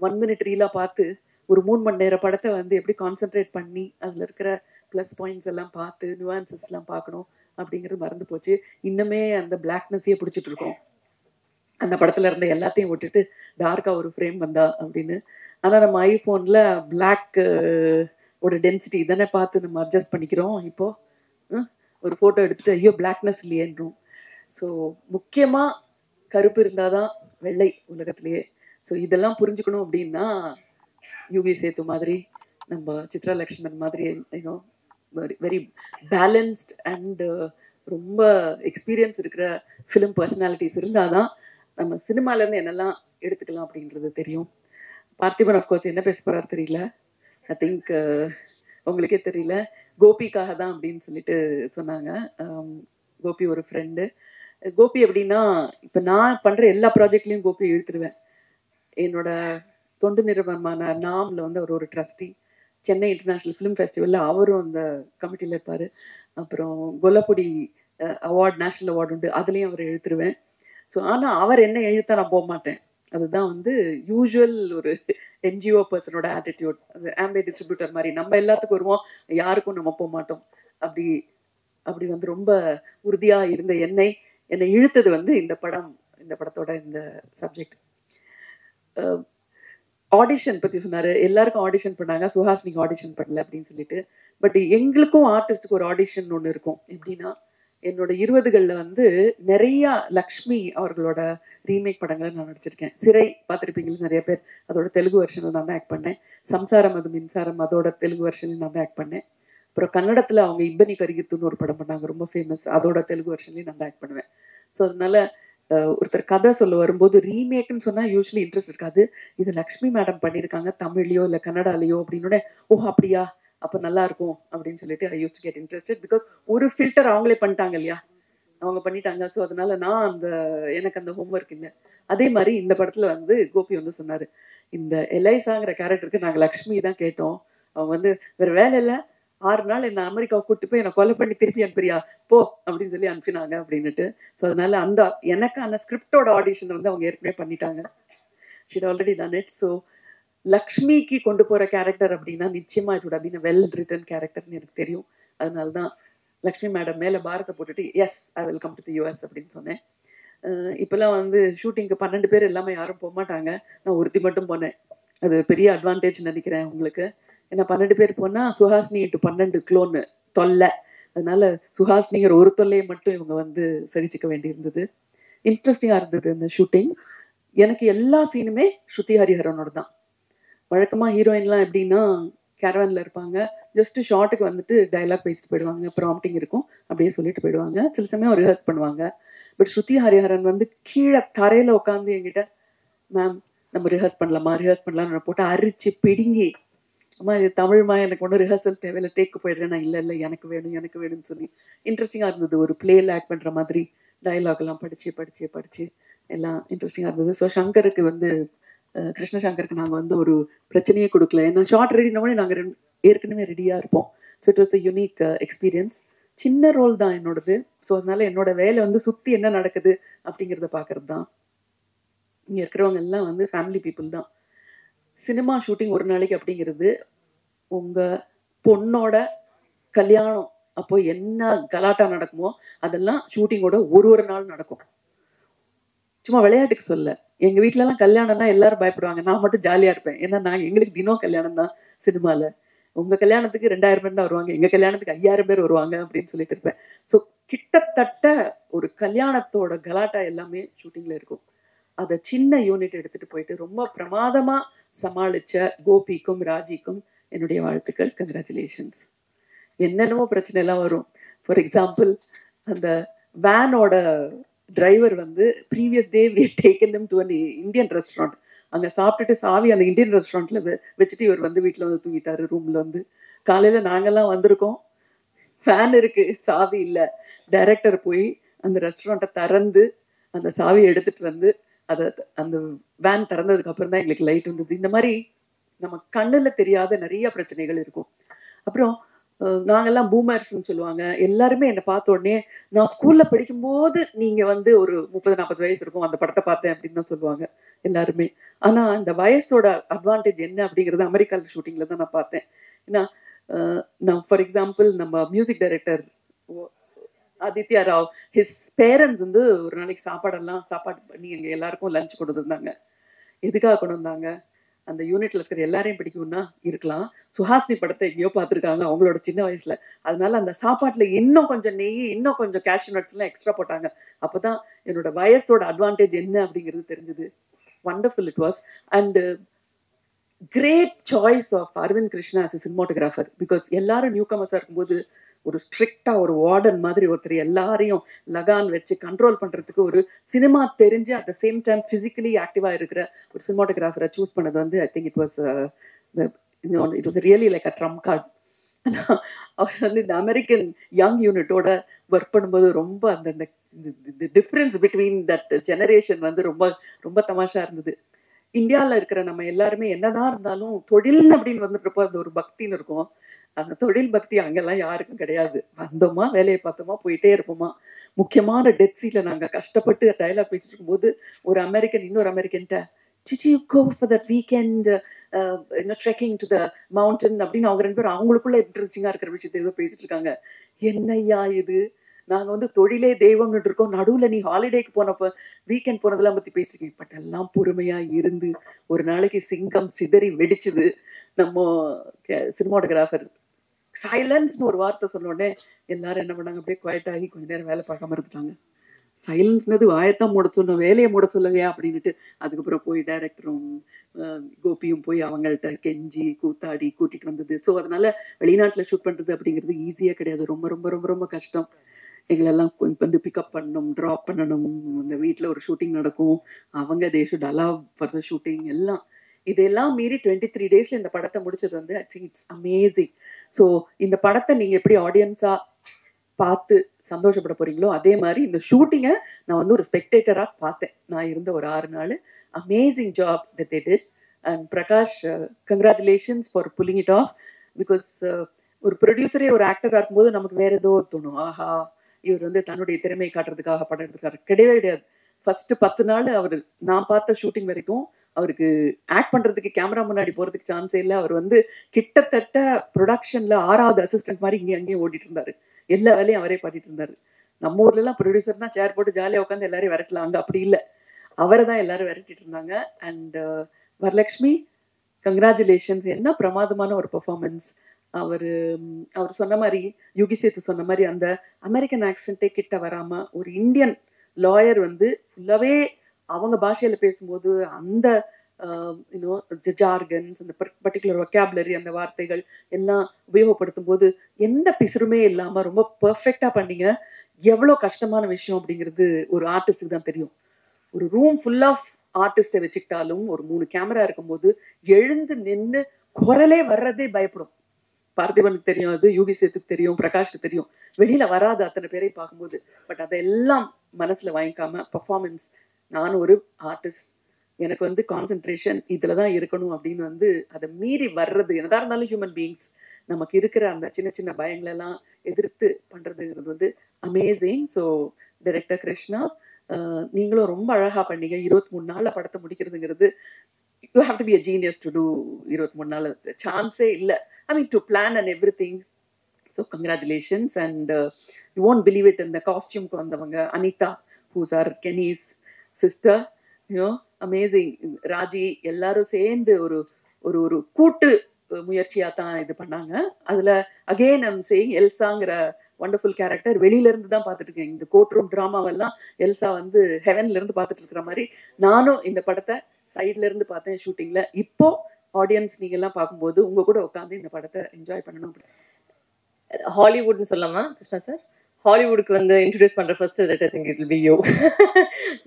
1 minute ரீலா பார்த்து ஒரு 3 மணி நேர படத்தை வந்து எப்படி கான்சென்ட்ரேட் பண்ணி அதில் இருக்கிற ப்ளஸ் பாயிண்ட்ஸ் எல்லாம் பார்த்து நியூஆன்சஸ்லாம் பார்க்கணும் அப்படிங்கிறது மறந்து போச்சு. இன்னுமே அந்த பிளாக்னஸையே பிடிச்சிட்டு இருக்கோம். அந்த படத்தில் இருந்த எல்லாத்தையும் விட்டுட்டு டார்க்காக ஒரு ஃப்ரேம் வந்தா அப்படின்னு. ஆனால் நம்ம ஐஃபோனில் பிளாக் ஒரு டென்சிட்டி தானே பார்த்து நம்ம அட்ஜஸ்ட் பண்ணிக்கிறோம். இப்போது ஒரு ஃபோட்டோ எடுத்துகிட்டு ஐயோ பிளாக்னஸ் இல்லையேன்றோம். ஸோ முக்கியமாக கருப்பு இருந்தால் தான் வெள்ளை உலகத்திலேயே. ஸோ இதெல்லாம் புரிஞ்சுக்கணும் அப்படின்னா யூவி சேத்து மாதிரி, நம்ம சித்ரா லக்ஷ்மன் மாதிரி வெரி பேலன்ஸ்ட் அண்ட் ரொம்ப எக்ஸ்பீரியன்ஸ் இருக்கிற ஃபிலிம் பர்சனாலிட்டிஸ் இருந்தால் தான் நம்ம சினிமாலேருந்து என்னெல்லாம் எடுத்துக்கலாம் அப்படின்றது தெரியும். பார்த்திபன் அஃப்கோர்ஸ் என்ன பேச போகிறார் தெரியல. ஐ திங்க் உங்களுக்கே தெரியல. கோபிக்காக தான் அப்படின்னு சொல்லிட்டு சொன்னாங்க. கோபி ஒரு ஃப்ரெண்டு. கோபி எப்படின்னா, இப்போ நான் பண்ணுற எல்லா ப்ராஜெக்ட்லேயும் கோபி இழுத்துருவேன். என்னோட தொண்டு நிறுவனமான நாமில் வந்து அவர் ஒரு ட்ரஸ்டி. சென்னை இன்டர்நேஷ்னல் ஃபிலிம் ஃபெஸ்டிவலில் அவரும் அந்த கமிட்டியில் இருப்பார். அப்புறம் கொல்லப்பொடி அவார்டு, நேஷ்னல் அவார்டு உண்டு, அதுலேயும் அவர் இழுத்துருவேன். ஸோ ஆனால் அவர் என்ன எழுத்தா நான் போக மாட்டேன். அதுதான் வந்து யூஸ்வல் ஒரு என்ஜிஓ பர்சனோட ஆட்டிடியூட். அது ஆம்பே டிஸ்ட்ரிபியூட்டர் மாதிரி நம்ம எல்லாத்துக்கும் வருவோம், யாருக்கும் நம்ம போக மாட்டோம். அப்படி வந்து ரொம்ப உறுதியாக இருந்த என்னை இழுத்தது வந்து இந்த படத்தோட இந்த சப்ஜெக்ட். ஆடிஷன் பற்றி சொன்னார். எல்லாருக்கும் ஆடிஷன் பண்ணாங்க, சுஹாசினிக்கு ஆடிஷன் பண்ணல அப்படின்னு சொல்லிட்டு. பட் எங்களுக்கும் ஆர்டிஸ்டுக்கு ஒரு ஆடிஷன் ஒன்று இருக்கும். எப்படின்னா, என்னோட 20களில் வந்து நிறையா லக்ஷ்மி அவர்களோட ரீமேக் படங்களை நான் நடிச்சிருக்கேன். சிறை பார்த்துருப்பீங்களா நிறைய பேர், அதோட தெலுங்கு வெர்ஷனில் நான் தான் ஆக்ட் பண்ணேன். சம்சாரம் அது மின்சாரம், அதோட தெலுங்கு வெர்ஷனில் நான் தான் ஆக்ட் பண்ணேன். அப்புறம் கன்னடத்தில் அவங்க இப்பனி கரிகித்துன்னு ஒரு படம் பண்ணாங்க, ரொம்ப ஃபேமஸ், அதோட தெலுங்கு வெர்ஷன்லேயும் நான் தான் ஆக்ட் பண்ணுவேன். ஸோ அதனால ஒருத்தர் கதை சொல்ல வரும்போது ரீமேக்குன்னு சொன்னால் யூஸ்வலி இன்ட்ரெஸ்ட் இருக்காது. இது லக்ஷ்மி மேடம் பண்ணியிருக்காங்க தமிழ்லையோ இல்லை கன்னடாலேயோ அப்படின்னோட, ஓ அப்படியா, அப்போ நல்லா இருக்கும் அப்படின்னு சொல்லிட்டு I use to get interested. Because ஒரு ஃபில்டர் அவங்களே பண்ணிட்டாங்க இல்லையா, அவங்க பண்ணிட்டாங்க. ஸோ அதனால நான் எனக்கு அந்த ஹோம்ஒர்க் இல்லை. அதே மாதிரி இந்த படத்தில் வந்து கோபி வந்து சொன்னார், இந்த எலைசாங்கிற கேரக்டருக்கு நாங்கள் லக்ஷ்மி தான் கேட்டோம். அவங்க வந்து வேறு வேலை இல்லை, 6 நாள் என்னை அமெரிக்காவை கூப்பிட்டு போய் என்னை கொலை பண்ணி திருப்பி அனுப்புறியா போ அப்படின்னு சொல்லி அனுப்பினாங்க அப்படின்னுட்டு. ஸோ அதனால எனக்கான ஸ்கிரிப்டோட ஆடிஷனை வந்து அவங்க ஏற்கனவே பண்ணிட்டாங்க. She'd already done it. So லக்ஷ்மிக்கு கொண்டு போகிற கேரக்டர் அப்படின்னா நிச்சயமாக இது அப்படின்னு வெல் ரிட்டன் கேரக்டர்னு எனக்கு தெரியும். அதனால தான் லக்ஷ்மி மேடம் மேலே பாரத்தை போட்டுட்டு yes I will come to the US அப்படின்னு சொன்னேன். இப்போல்லாம் வந்து ஷூட்டிங்க்கு 12 பேர் எல்லாமே யாரும் போக மாட்டாங்க, நான் ஒருத்தி மட்டும் போனேன். அது பெரிய அட்வான்டேஜ் நினைக்கிறேன் உங்களுக்கு. ஏன்னா 12 பேர் போனால் சுஹாசினி × 12 க்ளோன்னு தொல்லை. அதனால சுஹாசினிங்கிற ஒரு தொல்லையை மட்டும் இவங்க வந்து சகிச்சுக்க வேண்டியிருந்தது. இன்ட்ரெஸ்டிங்காக இருந்தது இந்த ஷூட்டிங். எனக்கு எல்லா சீனுமே ஸ்ருதி ஹரிஹரனோட தான். வழக்கமாக ஹீரோயின்லாம் எப்படின்னா கேரவானில் இருப்பாங்க, ஜஸ்ட் ஷார்ட்டுக்கு வந்துட்டு டைலாக் பேசிட்டு போயிடுவாங்க, ப்ராம்ப்டிங் இருக்கும், அப்படியே சொல்லிட்டு போயிடுவாங்க. சில சமயம் ரிஹர்ஸ் பண்ணுவாங்க. பட் ஸ்ருதி ஹரிஹரன் வந்து கீழே தரையில் உட்காந்து என்கிட்ட, மேம் நம்ம ரிஹர்ஸ் பண்ணலாம்னு போட்டு அரிச்சு பிடுங்கி, அம்மா இது தமிழ்மா, எனக்கு ஒன்றும் ரிஹர்சல் தேவையில்லை, டேக்கு போயிடுறேன், நான் இல்லை எனக்கு வேணும்னு சொல்லி. இன்ட்ரெஸ்டிங்காக இருந்தது. ஒரு பிளேயில் ஆக்ட் பண்ணுற மாதிரி டைலாக்லாம் படித்து எல்லாம் இன்ட்ரெஸ்டிங்காக இருந்தது. ஸோ சங்கருக்கு வந்து கிருஷ்ணசங்கருக்கு நாங்கள் வந்து ஒரு பிரச்சனையே கொடுக்கல. ஏன்னா ஷார்ட் ரெடினோடனே நாங்கள் ஏற்கனவே ரெடியாக இருப்போம். So it was a unique experience. சின்ன ரோல் தான் என்னோடது. ஸோ அதனால என்னோட வேலை வந்து சுற்றி என்ன நடக்குது அப்படிங்கிறத பார்க்கறது தான். இங்கே இருக்கிறவங்க எல்லாம் வந்து ஃபேமிலி பீப்புள் தான். சினிமா ஷூட்டிங் ஒரு நாளைக்கு அப்படிங்கிறது, உங்கள் பொண்ணோட கல்யாணம் அப்போ என்ன கலாட்டா நடக்குமோ அதெல்லாம் ஷூட்டிங்கோட ஒரு நாள் நடக்கும். சும்மா விளையாட்டுக்கு சொல்ல, எங்கள் வீட்டிலலாம் கல்யாணம்னா எல்லாரும் பயப்படுவாங்க, நான் மட்டும் ஜாலியாக இருப்பேன். ஏன்னா எங்களுக்கு தினம் கல்யாணம் தான் சினிமாவில். உங்கள் கல்யாணத்துக்கு 2000 பேர் தான் வருவாங்க, எங்கள் கல்யாணத்துக்கு 5000 பேர் வருவாங்க அப்படின்னு சொல்லிட்டு இருப்பேன். ஸோ கிட்டத்தட்ட ஒரு கல்யாணத்தோட கலாட்டா எல்லாமே ஷூட்டிங்கில் இருக்கும். அதை சின்ன யூனிட் எடுத்துகிட்டு போயிட்டு ரொம்ப பிரமாதமாக சமாளித்த கோபிக்கும் ராஜிக்கும் என்னுடைய வாழ்த்துக்கள், கங்க்ராச்சுலேஷன்ஸ். என்னென்னமோ பிரச்சனை எல்லாம் வரும். ஃபார் எக்ஸாம்பிள், அந்த வேனோட டிரைவர் வந்து previous day we taken him to an Indian restaurant. அங்கே சாப்பிட்டுட்டு சாவி அந்த இந்தியன் ரெஸ்டாரண்ட்டில் வச்சுட்டு இவர் வந்து வீட்டில் வந்து தூங்கிட்டார் ரூமில் வந்து. காலையில் நாங்கள்லாம் வந்திருக்கோம், ஃபேன் இருக்குது, சாவி இல்லை. டைரக்டர் போய் அந்த ரெஸ்டாரண்ட்டை திறந்து அந்த சாவியை எடுத்துகிட்டு வந்து அந்த வேன் திறந்ததுக்கு அப்புறம் தான் எங்களுக்கு லைட் வந்தது. இந்த மாதிரி நம்ம கண்ணில் தெரியாத நிறைய பிரச்சனைகள் இருக்கும். அப்புறம் நாங்கெல்லாம் பூமர்ஸ்ன்னு சொல்லுவாங்க. எல்லாருமே என்னை பார்த்த உடனே நான் ஸ்கூல்ல படிக்கும்போது நீங்க வந்து ஒரு 30-40 வயசு இருக்கும், அந்த படத்தை பார்த்தேன் அப்படின்னு தான் சொல்லுவாங்க எல்லாருமே. ஆனா இந்த வயசோட அட்வான்டேஜ் என்ன அப்படிங்கறது அமெரிக்கால ஷூட்டிங்ல தான் நான் பார்த்தேன். ஏன்னா நான் ஃபார் எக்ஸாம்பிள் நம்ம music director Aditya Rao, his parents வந்து ஒரு நாளைக்கு சாப்பாடு பண்ணி எங்க எல்லாருக்கும் லஞ்ச் கொண்டு வந்தாங்க. எதுக்காக கொண்டு வந்தாங்க? அந்த யூனிட்ல இருக்கிற எல்லாரையும் பிடிக்கும்னா இருக்கலாம், சுஹாசினி படத்தை எங்கேயோ பார்த்துருக்காங்க அவங்களோட சின்ன வயசுல, அதனால அந்த சாப்பாட்டுல இன்னும் கொஞ்சம் நெய், இன்னும் கொஞ்சம் கேஷ்யூ நட்ஸ் எல்லாம் எக்ஸ்ட்ரா போட்டாங்க. அப்பதான் என்னோட வயசோட அட்வான்டேஜ் என்ன அப்படிங்கிறது தெரிஞ்சது. Wonderful it was. And great choice of Aravind Krishna as a cinematographer, because எல்லாரும் நியூ கமர்ஸா இருக்கும்போது ஒரு ஸ்ட்ரிக்டா ஒரு வார்டன் மாதிரி ஒருத்தர் எல்லாரையும் லகான் வச்சு கண்ட்ரோல் பண்றதுக்கு ஒரு சினிமா தெரிஞ்சு at the same time physically ஆக்டிவா இருக்கிற ஒரு சினிமாட்டோகிராஃபரை சூஸ் பண்ணது வந்து I think it was really like a trump card. அவர் வந்து இந்த அமெரிக்கன் யங் யூனிட்டோட ஒர்க் பண்ணும்போது ரொம்ப அந்த டிஃப்ரென்ஸ் பிட்வீன் தட் ஜெனரேஷன் வந்து ரொம்ப ரொம்ப தமாஷா இருந்தது. இந்தியாவில் இருக்கிற நம்ம எல்லாருமே என்னதான் இருந்தாலும் தொழில் அப்படின்னு வந்துட்டு அந்த ஒரு பக்தின்னு இருக்கும். அந்த தொழில் பக்தி அங்கெல்லாம் யாருக்கும் கிடையாது. வந்தோமா, வேலையை பார்த்தோமா, போயிட்டே இருப்போமா. முக்கியமான டெத் சீல நாங்கள் கஷ்டப்பட்டு டைலாக் பேசிட்டு இருக்கும்போது ஒரு அமெரிக்கன் இன்னொரு அமெரிக்கன்ட்ட சிச்சி go for that weekend trekking to the mountain அப்படின்னு அவங்க 2 பேரும் அவங்களுக்குள்ள இன்ட்ரெஸ்டிங்காக இருக்கிற விஷயத்த ஏதோ பேசிட்டு இருக்காங்க. என்னையா இது, நாங்க வந்து தொழிலே தெய்வம்னு இருக்கோம், நடுவுல நீ ஹாலிடேக்கு போனப்ப வீக்கெண்ட் போனதெல்லாம் பத்தி பேசிருக்கீங்க. பட் எல்லாம் பொறுமையா இருந்து ஒரு நாளைக்கு சிங்கம் சிதறி வெடிச்சுது. நம்ம சினிமாட்டோகிராஃபர் சைலன்ஸ்னு ஒரு வார்த்தை சொன்ன உடனே எல்லாரும் என்ன பண்ணாங்க, அப்படியே குவைட் ஆகி கொஞ்ச நேரம் வேலை பார்க்காம இருந்துட்டாங்க. சைலன்ஸ்னது வாயத்தான் மூட சொன்னோம், வேலையை மூட சொல்லுங்கயா அப்படின்ட்டு. அதுக்கப்புறம் போய் டைரக்டரும் கோபியும் போய் அவங்கள்ட்ட கெஞ்சி கூத்தாடி கூட்டிட்டு வந்தது. ஸோ அதனால வெளிநாட்டில் ஷூட் பண்றது அப்படிங்கிறது ஈஸியாக கிடையாது, ரொம்ப ரொம்ப ரொம்ப ரொம்ப கஷ்டம். எங்களெல்லாம் வந்து பிக்கப் பண்ணணும், ட்ராப் பண்ணணும், இந்த வீட்டில் ஒரு ஷூட்டிங் நடக்கும், அவங்க they should allow for the shooting எல்லாம். இதெல்லாம் மீறி 23 டேஸ்ல இந்த படத்தை முடிச்சது வந்து I think it's amazing. So இந்த படத்தை நீங்க எப்படி ஆடியன்ஸா பார்த்து சந்தோஷப்பட போறீங்களோ அதே மாதிரி இந்த ஷூட்டிங்கை நான் வந்து ஒரு ஸ்பெக்டேட்டரா பார்த்தேன். நான் இருந்த ஒரு 6 நாள். Amazing job that they did. And Prakash, congratulations for pulling it off. Because ஒரு ப்ரொடியூசரே ஒரு ஆக்டரா இருக்கும்போது நமக்கு வேற ஏதோ தோணும், ஆஹா இவர் வந்து தன்னுடைய திறமையை காட்டுறதுக்காக படம் எடுத்துக்காரு. கிடையவே கிடையாது. ஃபர்ஸ்ட் 10 நாள் அவர் நான் பார்த்த ஷூட்டிங் வரைக்கும் அவருக்கு ஆக்ட் பண்றதுக்கு கேமரா முன்னாடி போறதுக்கு சான்ஸே இல்லை. அவர் வந்து கிட்டத்தட்ட ப்ரொடக்ஷன்ல 6வது அசிஸ்டன்ட் மாதிரி இங்கே அங்கேயும் ஓடிட்டு இருந்தாரு. எல்லா வேலையும் அவரே பாடிட்டு இருந்தாரு. நம்ம ஊர்ல எல்லாம் ப்ரொடியூசர் தான் சேர் போட்டு ஜாலியா உட்காந்து எல்லாரையும் விரட்டலாம், அங்க அப்படி இல்லை, அவரை தான் எல்லாரும் விரட்டிட்டு இருந்தாங்க. And Varalakshmi, congratulations. என்ன பிரமாதமான ஒரு பெர்ஃபார்மன்ஸ். அவர் சொன்ன மாதிரி, யுகி சேத்து சொன்ன மாதிரி, அந்த அமெரிக்கன் ஆக்சென்ட்டே கிட்ட வராம ஒரு இந்தியன் லாயர் வந்து ஃபுல்லாவே அவங்க பாஷையில பேசும்போது அந்த ஜார்கன்ஸ், அந்த பர்டிகுலர் வொக்காபுலரி, அந்த வார்த்தைகள் எல்லாம் உபயோகப்படுத்தும் போது எந்த பிசுறுமே இல்லாம ரொம்ப பெர்ஃபெக்டா பண்ணீங்க. எவ்வளவு கஷ்டமான விஷயம் அப்படிங்கிறது ஒரு ஆர்டிஸ்டுக்கு தான் தெரியும். ஒரு ரூம் ஃபுல் ஆஃப் ஆர்டிஸ்டை வச்சுக்கிட்டாலும் ஒரு 3 கேமரா இருக்கும்போது எழுந்து நின்று குரலே வர்றதே பயப்படும். பார்த்திபனுக்கு தெரியும், அது யூவி சேத்துக்கு தெரியும், பிரகாஷ்க்கு தெரியும், வெளியில வராது அத்தனை பேரை பார்க்கும்போது. பட் அதெல்லாம் மனசுல வாங்கிக்காம பர்ஃபார்மன்ஸ், நான் ஒரு ஆர்டிஸ்ட், எனக்கு வந்து கான்சென்ட்ரேஷன் இதுல தான் இருக்கணும் அப்படின்னு வந்து அதை மீறி வர்றது, என்னதான் இருந்தாலும் ஹியூமன் பீயிங்ஸ் நமக்கு இருக்கிற அந்த சின்ன சின்ன பயங்களெல்லாம் எதிர்த்து பண்றதுங்கிறது வந்து அமேசிங். ஸோ டைரக்டர் கிருஷ்ணா, நீங்களும் ரொம்ப அழகா பண்ணீங்க. 23 நாள்ல படத்தை முடிக்கிறதுங்கிறது, you have to be a genius to do 23 நாள். சான்ஸே இல்லை. I mean, to plan and everything. So congratulations. And you won't believe it, in the costume ku vandavanga Anita, who's our Kenny's sister, you know, amazing. Raji ellarum சேர்ந்து ஒரு கூட்டு முயற்சியா தான் இது பண்ணாங்க. அதுல again I'm saying எல்சாங்கிற wonderful character வெளியில இருந்து தான் பார்த்துட்டு இருக்கேன். இந்த கோர்ட் ரூம் டிராமாவெல்லாம் எல்சா வந்து ஹெவன்ல இருந்து பார்த்துட்டு இருக்கிற மாதிரி நானும் இந்த படத்தை சைட்ல இருந்து பார்த்தேன் ஷூட்டிங்ல. இப்போ ஆடியன்ஸ் நீங்க எல்லாம் பார்க்கும்போது உங்க கூட உட்காந்து இந்த படத்தை என்ஜாய் பண்ணணும். ஹாலிவுட்னு சொல்லாமா கிருஷ்ணா சார்? ஹாலிவுட்க்கு வந்து இன்ட்ரடியூஸ் பண்ற first I think it will be you.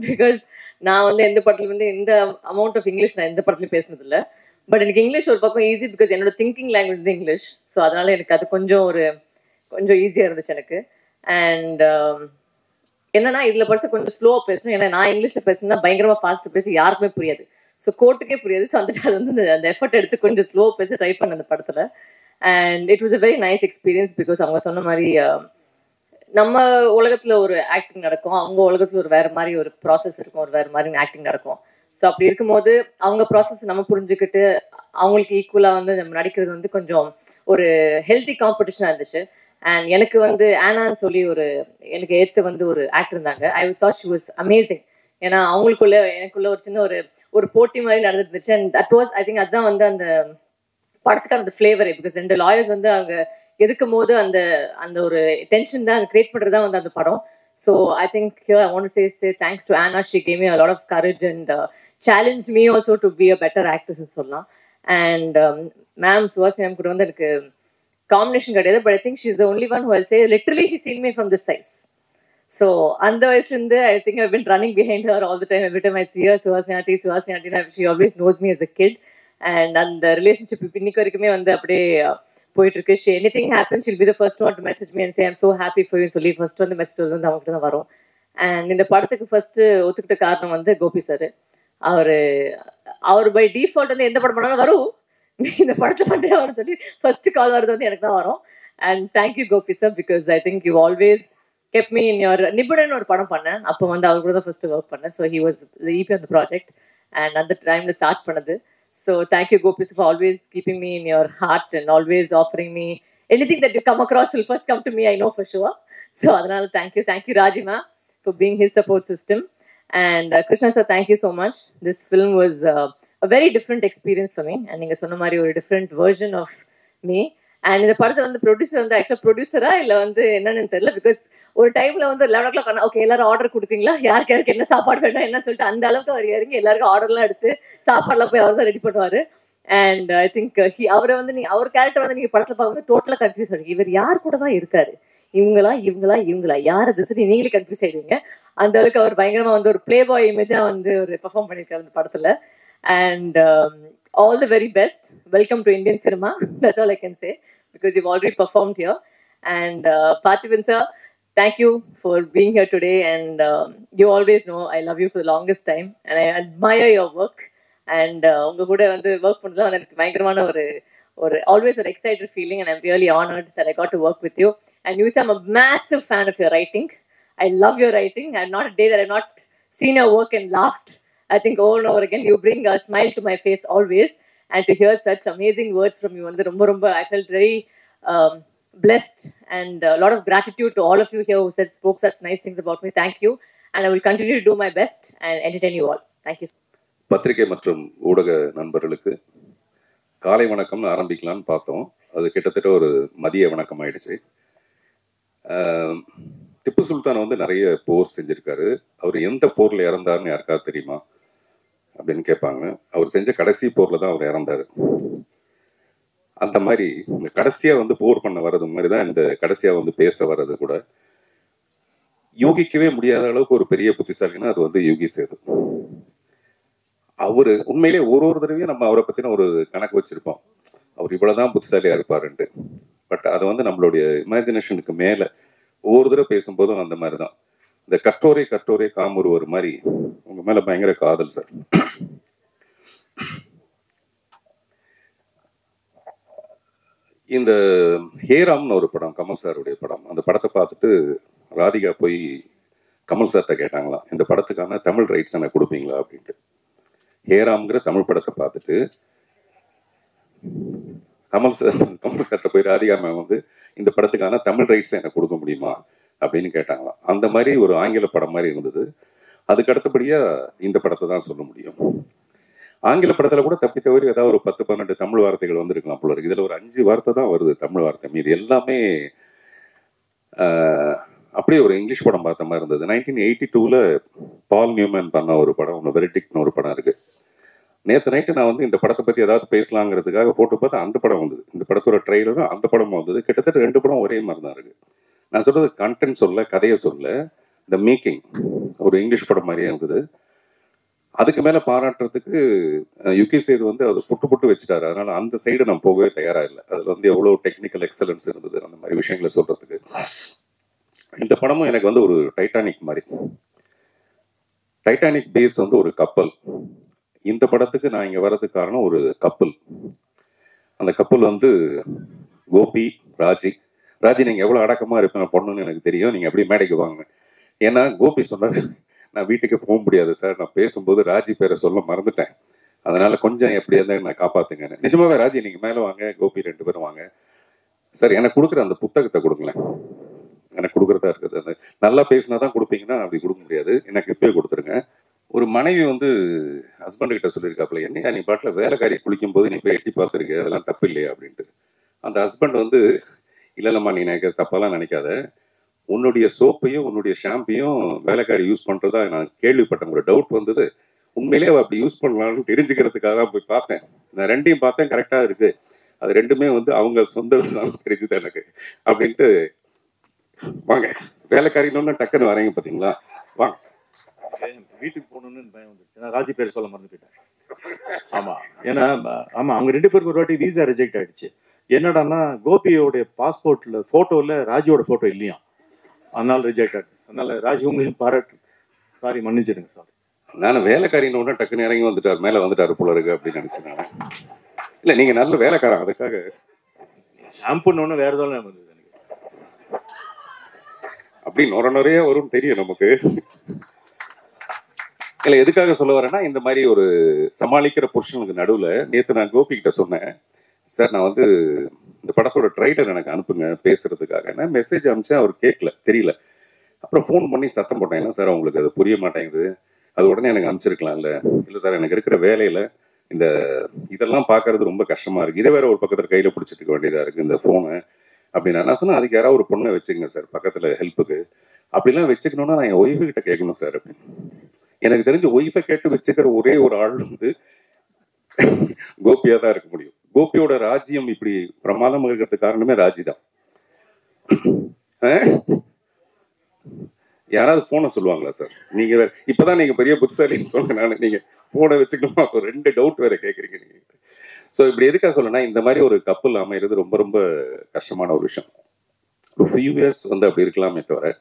Because நான் வந்து எந்த படத்துல வந்து இந்த அமௌண்ட் ஆஃப் இங்கிலீஷ் நான் எந்த படத்துலையும் பேசுனது இல்லை. பட் எனக்கு இங்கிலீஷ் ஒரு பக்கம் ஈஸி, பிகாஸ் என்னோட திங்கிங் லாங்குவேஜ் வந்து இங்கிலீஷ். ஸோ அதனால எனக்கு அது கொஞ்சம் ஈஸியாக இருந்துச்சு எனக்கு. அண்ட் என்னன்னா இதில் படிச்சா கொஞ்சம் ஸ்லோவாக பேசணும். ஏன்னா நான் இங்கிலீஷில் பேசணும்னா பயங்கரமாக ஃபாஸ்ட்டாக பேசி யாருக்குமே புரியாது. ஸோ கோர்ட்டுக்கே புரியாது. ஸோ வந்துட்டு அது வந்து அந்த எஃபர்ட் எடுத்து கொஞ்சம் ஸ்லோவாக பேச ட்ரை பண்ண அந்த படத்தில். And it was a very nice experience. Because அவங்க சொன்ன மாதிரி நம்ம உலகத்தில் ஒரு ஆக்டிங் நடக்கும், அவங்க உலகத்தில் ஒரு வேறு மாதிரி ஒரு ப்ராசஸ் இருக்கும், ஒரு வேறு மாதிரி ஆக்டிங் நடக்கும். ஸோ அப்படி இருக்கும்போது அவங்க ப்ராசஸ் நம்ம புரிஞ்சுக்கிட்டு அவங்களுக்கு ஈக்குவலாக வந்து நம்ம நடிக்கிறது வந்து கொஞ்சம் ஒரு ஹெல்த்தி காம்படிஷனாக இருந்துச்சு. அண்ட் எனக்கு வந்து ஆனான்னு சொல்லி ஒரு எனக்கு ஏற்று வந்து ஒரு ஆக்டர் இருந்தாங்க. I thought she was amazing. ஏன்னா அவங்களுக்குள்ள எனக்குள்ள ஒரு சின்ன ஒரு போட்டி மாதிரி நடந்துருந்துச்சு. And that was I think அதுதான் வந்து அந்த படத்துக்கான அந்த ஃப்ளேவரே. பிகாஸ் 2 லாயர்ஸ் வந்து அவங்க எதுக்கும் போது அந்த அந்த ஒரு டென்ஷன் தான் கிரியேட் பண்ணுறது தான் வந்து அந்த படம். So I think here I want to say thanks to Aana. She gave me a lot of courage and challenge me also to be a better ஆக்ட்ரஸ்ன்னு சொல்லலாம். அண்ட் மேம் சுஹாசினி மேம் கூட வந்து எனக்கு காம்பினேஷன் கிடையாது. But I think she is the only one who will say literally she seen me from this size. So அந்த வயசுலேருந்து I think I been running behind her all the time. Every time I see her, Suhasini aunty, she always knows me as a kid. And அந்த relationship இன்னைக்கு வரைக்குமே வந்து அப்படியே போயிட்டு இருக்கு. She anything happen she'll be the first one to message me and say I'm so happy for you சொல்லி first வந்து message வந்து அவங்ககிட்ட தான் வரும். அண்ட் இந்த படத்துக்கு ஃபர்ஸ்ட் ஒத்துக்கிட்ட காரணம் வந்து கோபி சார். அவர் பை டிஃபால்ட் வந்து எந்த படம் பண்ணாலும் வரும், இந்த படத்தில் பண்ணே வரும்னு சொல்லி ஃபர்ஸ்ட் கால் வருது வந்து எனக்கு தான் வரும். And thank you Gopi sir, because I think you always kept me in your Nibunan ஒரு படம் பண்ணேன். அப்போ வந்து அவர் கூட தான் ஃபர்ஸ்ட் ஒர்க் பண்ணேன். So he was the EP on the project and அந்த டைம்ல ஸ்டார்ட் பண்ணது. So thank you Gopi sir for always keeping me in your heart and always offering me anything that you come across will first come to me, I know for sure. So அதனால thank you ராஜிமா for being his support system. And Krishna sir, thank you so much. This film was a very different experience for me. And நீங்க சொன்ன மாதிரி ஒரு different version of me. And இந்த படத்தை வந்து producer வந்து ஆக்சுவலாக ப்ரொடியூசரா இல்லை வந்து என்னன்னு தெரியல. பிகாஸ் ஒரு டைம்ல வந்து 11 o'clock ஓகே எல்லாரும் ஆர்டர் கொடுத்தீங்களா, யாருக்கு என்ன சாப்பாடு வேண்டாம் என்னன்னு சொல்லிட்டு அந்த அளவுக்கு அவர் இறங்கி எல்லாருக்கும் ஆர்டர்லாம் எடுத்து சாப்பாடுலாம் போய் அவர் தான் ரெடி பண்ணுவார். அண்ட் ஐ திங்க் அவரை வந்து அவர் கேரக்டர் வந்து நீங்கள் படத்தில் பார்க்கும்போது டோட்டலாக கன்ஃபியூஸ் ஆகிடுங்க. இவர் யார் கூட தான் இருக்காரு, இவங்களா யார் அது சொல்லி நீங்களே கன்ஃபியூஸ் ஆகிடுவீங்க. அந்த அளவுக்கு அவர் பயங்கரமாக வந்து ஒரு பிளே பாய் இமேஜாக வந்து ஒரு பெர்ஃபார்ம் பண்ணியிருக்காரு அந்த படத்தில். And all the very best. Welcome to Indian cinema. That's all I can say, because you've already performed here. And Parthiban sir, thank you for being here today. And you always know I love you for the longest time and I admire your work. And unga kuda vandu work pannadha enakku பயங்கரமான ஒரு always an excited feeling, and I'm really honored that I got to work with you. And you say I'm a massive fan of your writing. I love your writing. And not a day that I've not seen your work and laughed. I think over and over again you bring a smile to my face always. And to hear such amazing words from you, and romba I felt very blessed, and a lot of gratitude to all of you here who spoke such nice things about me. Thank you, and I will continue to do my best and entertain you all. Thank you. பத்திரிகை மற்றும் ஊடக நண்பர்களுக்கு காலை வணக்கம்னு ஆரம்பிக்கலான்னு பார்த்தோம். அது கிட்டத்தட்ட ஒரு மதிய வணக்கம் ஆயிடுச்சு. திப்பு சுல்தான் வந்து நிறைய போர் செஞ்சிருக்காரு. அவர் எந்த போர்ல இறந்தாருன்னு யாருக்காவது தெரியுமா அப்படின்னு கேட்பாங்க. அவர் செஞ்ச கடைசி போர்ல தான் அவர் இறந்தாரு. அந்த மாதிரி இந்த கடைசியா வந்து போர் பண்ண வர்றது மாதிரி தான் இந்த கடைசியா வந்து பேச வர்றது கூட யூகிக்கவே முடியாத அளவுக்கு ஒரு பெரிய புத்திசாலின்னா அது வந்து யோகி சேது. அவரு உண்மையிலே ஒரு தடவையும் நம்ம அவரை பத்தின ஒரு கணக்கு வச்சிருப்போம், அவர் இவ்வளவுதான் புத்திசாலியா இருப்பாருன்ட்டு. பட் அதை வந்து நம்மளுடைய இமேஜினேஷனுக்கு மேல ஒவ்வொரு தடவை பேசும்போதும் அந்த மாதிரிதான். இந்த கற்றோரே காமொருவர் மாதிரி உங்க மேல பயங்கர காதல் சார். இந்த ஹேராம்னு ஒரு படம், கமல் சாருடைய படம். அந்த படத்தை பார்த்துட்டு ராதிகா போய் கமல் சார்கிட்ட கேட்டாங்களாம், இந்த படத்துக்கான தமிழ் ரைட்ஸ் எனக்கு கொடுப்பீங்களா அப்படின்ட்டு. ஹேராம்ங்கிற தமிழ் படத்தை பார்த்துட்டு கமல் சார்கிட்ட போய் ராதிகா மேம் வந்து இந்த படத்துக்கான தமிழ் ரைட்ஸ் எனக்கு கொடுக்க முடியுமா அப்படின்னு கேட்டாங்களாம். அந்த மாதிரி ஒரு ஆங்கில படம் மாதிரி இருந்தது. அதுக்கு அடுத்தபடியா இந்த படத்தை தான் சொல்ல முடியும். ஆங்கில படத்துல கூட தப்பி தவறி ஏதாவது ஒரு 10-12 தமிழ் வார்த்தைகள் வந்திருக்கலாம் போல இருக்கு. இதுல ஒரு 5 வார்த்தை தான் வருது தமிழ் வார்த்தை. மீது எல்லாமே அப்படியே ஒரு இங்கிலீஷ் படம் பார்த்த மாதிரி இருந்தது. 1982ல பால் நியூமன் பண்ண ஒரு படம் ஒன்று, வெரிடிக்ட்னு ஒரு படம் இருக்கு. நேற்று நைட்டு நான் வந்து இந்த படத்தை பத்தி ஏதாவது பேசலாங்கிறதுக்காக போட்டு பார்த்தா அந்த படம் வந்தது. இந்த படத்தோட ட்ரெய்லரும் அந்த படமும் வந்தது. கிட்டத்தட்ட 2 படம் ஒரே மாதிரி தான் இருக்கு. நான் சொல்றது கண்டென்ட் சொல்ல, கதையை சொல்ல. இந்த மேக்கிங் ஒரு இங்கிலீஷ் படம் மாதிரியே இருந்தது. அதுக்கு மேல பாராட்டுறதுக்கு யுகி சேது வந்து அதை புட்டு வச்சுட்டாரு. அதனால அந்த சைடு நான் போகவே தயாரா இல்லை. அதுல வந்து எவ்வளவு டெக்னிக்கல் எக்ஸலன்ஸ் இருந்தது அந்த மாதிரி விஷயங்களை சொல்றதுக்கு. இந்த படமும் எனக்கு வந்து ஒரு டைட்டானிக் மாதிரி. டைட்டானிக் பேஸ் வந்து ஒரு கப்பல். இந்த படத்துக்கு நான் இங்க வர்றதுக்கு காரணம் ஒரு கப்பல். அந்த கப்பல் வந்து கோபி, ராஜி நீங்கள் எவ்வளோ அடக்கமாக இருப்பேன் பொண்ணுன்னு எனக்கு தெரியும், நீங்கள் அப்படியே மேடைக்கு வாங்க. ஏன்னா கோபி சொன்னார், நான் வீட்டுக்கு போக முடியாது சார், நான் பேசும்போது ராஜி பேரை சொல்ல மறந்துட்டேன், அதனால கொஞ்சம் எப்படியா இருந்தால் நான் காப்பாத்துங்கன்னு. நிஜமாவே ராஜி நீங்கள் மேலே வாங்க, கோபி 2 பேரும் வாங்க. சார் எனக்கு கொடுக்குற அந்த புத்தகத்தை கொடுங்களேன், எனக்கு கொடுக்குறதா இருக்குது. அந்த நல்லா பேசினா தான் கொடுப்பீங்கன்னா அப்படி கொடுக்க முடியாது, எனக்கு இப்பயே கொடுத்துருங்க. ஒரு மனைவி வந்து ஹஸ்பண்ட் கிட்ட சொல்லியிருக்காப்புல, என்னையா நீ பாட்டில் வேலைக்காரி குளிக்கும் போது நீ போய் எட்டி பார்த்துருக்கு, அதெல்லாம் தப்பு இல்லையா அப்படின்ட்டு. அந்த ஹஸ்பண்ட் வந்து, இல்லைல்லம்மா நீ எனக்கு தப்பாலாம் நினைக்காத, உன்னுடைய சோப்பையும் உன்னுடைய ஷாம்பையும் வேலைக்காரி யூஸ் பண்ணுறதா நான் கேள்விப்பட்டேன், ஒரு டவுட் வந்தது, உண்மையிலே அப்படி யூஸ் பண்ணலாம்னு தெரிஞ்சுக்கிறதுக்காக தான் போய் பார்த்தேன். நான் 2யும் பார்த்தேன், கரெக்டாக இருக்குது, அது 2மே வந்து அவங்க சொந்த தெரிஞ்சுது எனக்கு அப்படின்ட்டு. வாங்க வேலைக்காரின்னு டக்குன்னு வரீங்க பார்த்தீங்களா, வாங்க. வீட்டுக்கு போகணுன்னு பயம் வந்துருச்சு, நான் ராஜி பேர் சொல்ல மறந்து போயிட்டேன். ஆமாம், ஏன்னா ஆமாம் அவங்க 2 பேருக்கு ஒரு வாட்டி வீசா ரிஜெக்ட் ஆகிடுச்சு. என்னடான்னா கோபியோடைய பாஸ்போர்ட்டில் ஃபோட்டோவில் ராஜியோட ஃபோட்டோ இல்லையா, அதனால ரிஜெக்ட் ஆகிடுச்சு. அதனால ராஜி உங்களுக்கு பாராட்டு, சாரி மன்னிச்சிடுங்க சார். நான் வேலைக்காரின்னு ஒன்று டக்குன்னு இறங்கி வந்துட்டார், மேலே வந்துட்டார் போல இருக்கு அப்படின்னு நினச்சேன் நான். இல்லை நீங்கள் நல்ல வேலைக்காரன், அதுக்காக ஷாம்புன்னு ஒன்று வேறு எதாவது வந்தது எனக்கு அப்படி நிறைய வரும்னு தெரியும் நமக்கு. இல்லை எதுக்காக சொல்ல வரேன்னா, இந்த மாதிரி ஒரு சமாளிக்கிற புருஷனுக்கு நடுவில் நேற்று நான் கோபி கிட்ட சொன்னேன், சார் நான் வந்து இந்த படத்தோட ட்ரைலர் எனக்கு அனுப்புங்க பேசுறதுக்காக. நான் மெசேஜ் அனுப்பிச்சேன், அவர் கேட்கல, தெரியல. அப்புறம் ஃபோன் பண்ணி சத்தம் போட்டேன், என்ன சார் அவங்களுக்கு அது புரிய மாட்டேங்குது, அது உடனே எனக்கு அனுப்பிச்சிருக்கலாம்ல. இல்லை சார் எனக்கு இருக்கிற வேலையில் இந்த இதெல்லாம் பார்க்கறது ரொம்ப கஷ்டமாக இருக்குது, இதை வேற ஒரு பக்கத்தில் கையில் பிடிச்சிட்டு இருக்க வேண்டியதாக இருக்குது இந்த ஃபோனை அப்படின்னா. நான் சொன்னேன், அதுக்கு யாராவது ஒரு பொண்ணை வச்சுக்கங்க சார் பக்கத்தில் ஹெல்ப்புக்கு, அப்படிலாம் வச்சுக்கணுன்னா நான் என் ஒய்ஃபு கிட்ட கேட்கணும் சார் அப்படின்னு. எனக்கு தெரிஞ்ச ஒய்ஃபை கேட்டு வச்சுக்கிற ஒரே ஒரு ஆள் வந்து கோபியாக தான் இருக்க முடியும். கோபியோட ராஜ்யம் இப்படி பிரமாதமாக இருக்கிறதுக்கு காரணமே ராஜி தான். யாராவது போனை சொல்லுவாங்களா சார்? நீங்க வேற இப்பதான் நீங்க பெரிய புத்திசாலின்னு சொன்னேன் நான், நீங்க போனை வச்சுக்கணுமா, அப்போ 2 டவுட் வேற கேட்குறீங்க நீங்க. ஸோ இப்படி எதுக்காக சொல்லணும்னா, இந்த மாதிரி ஒரு கப்பல் அமைகிறது ரொம்ப ரொம்ப கஷ்டமான ஒரு விஷயம். ஒரு ஃபியூ இயர்ஸ் வந்து அப்படி இருக்கலாமே தவிர,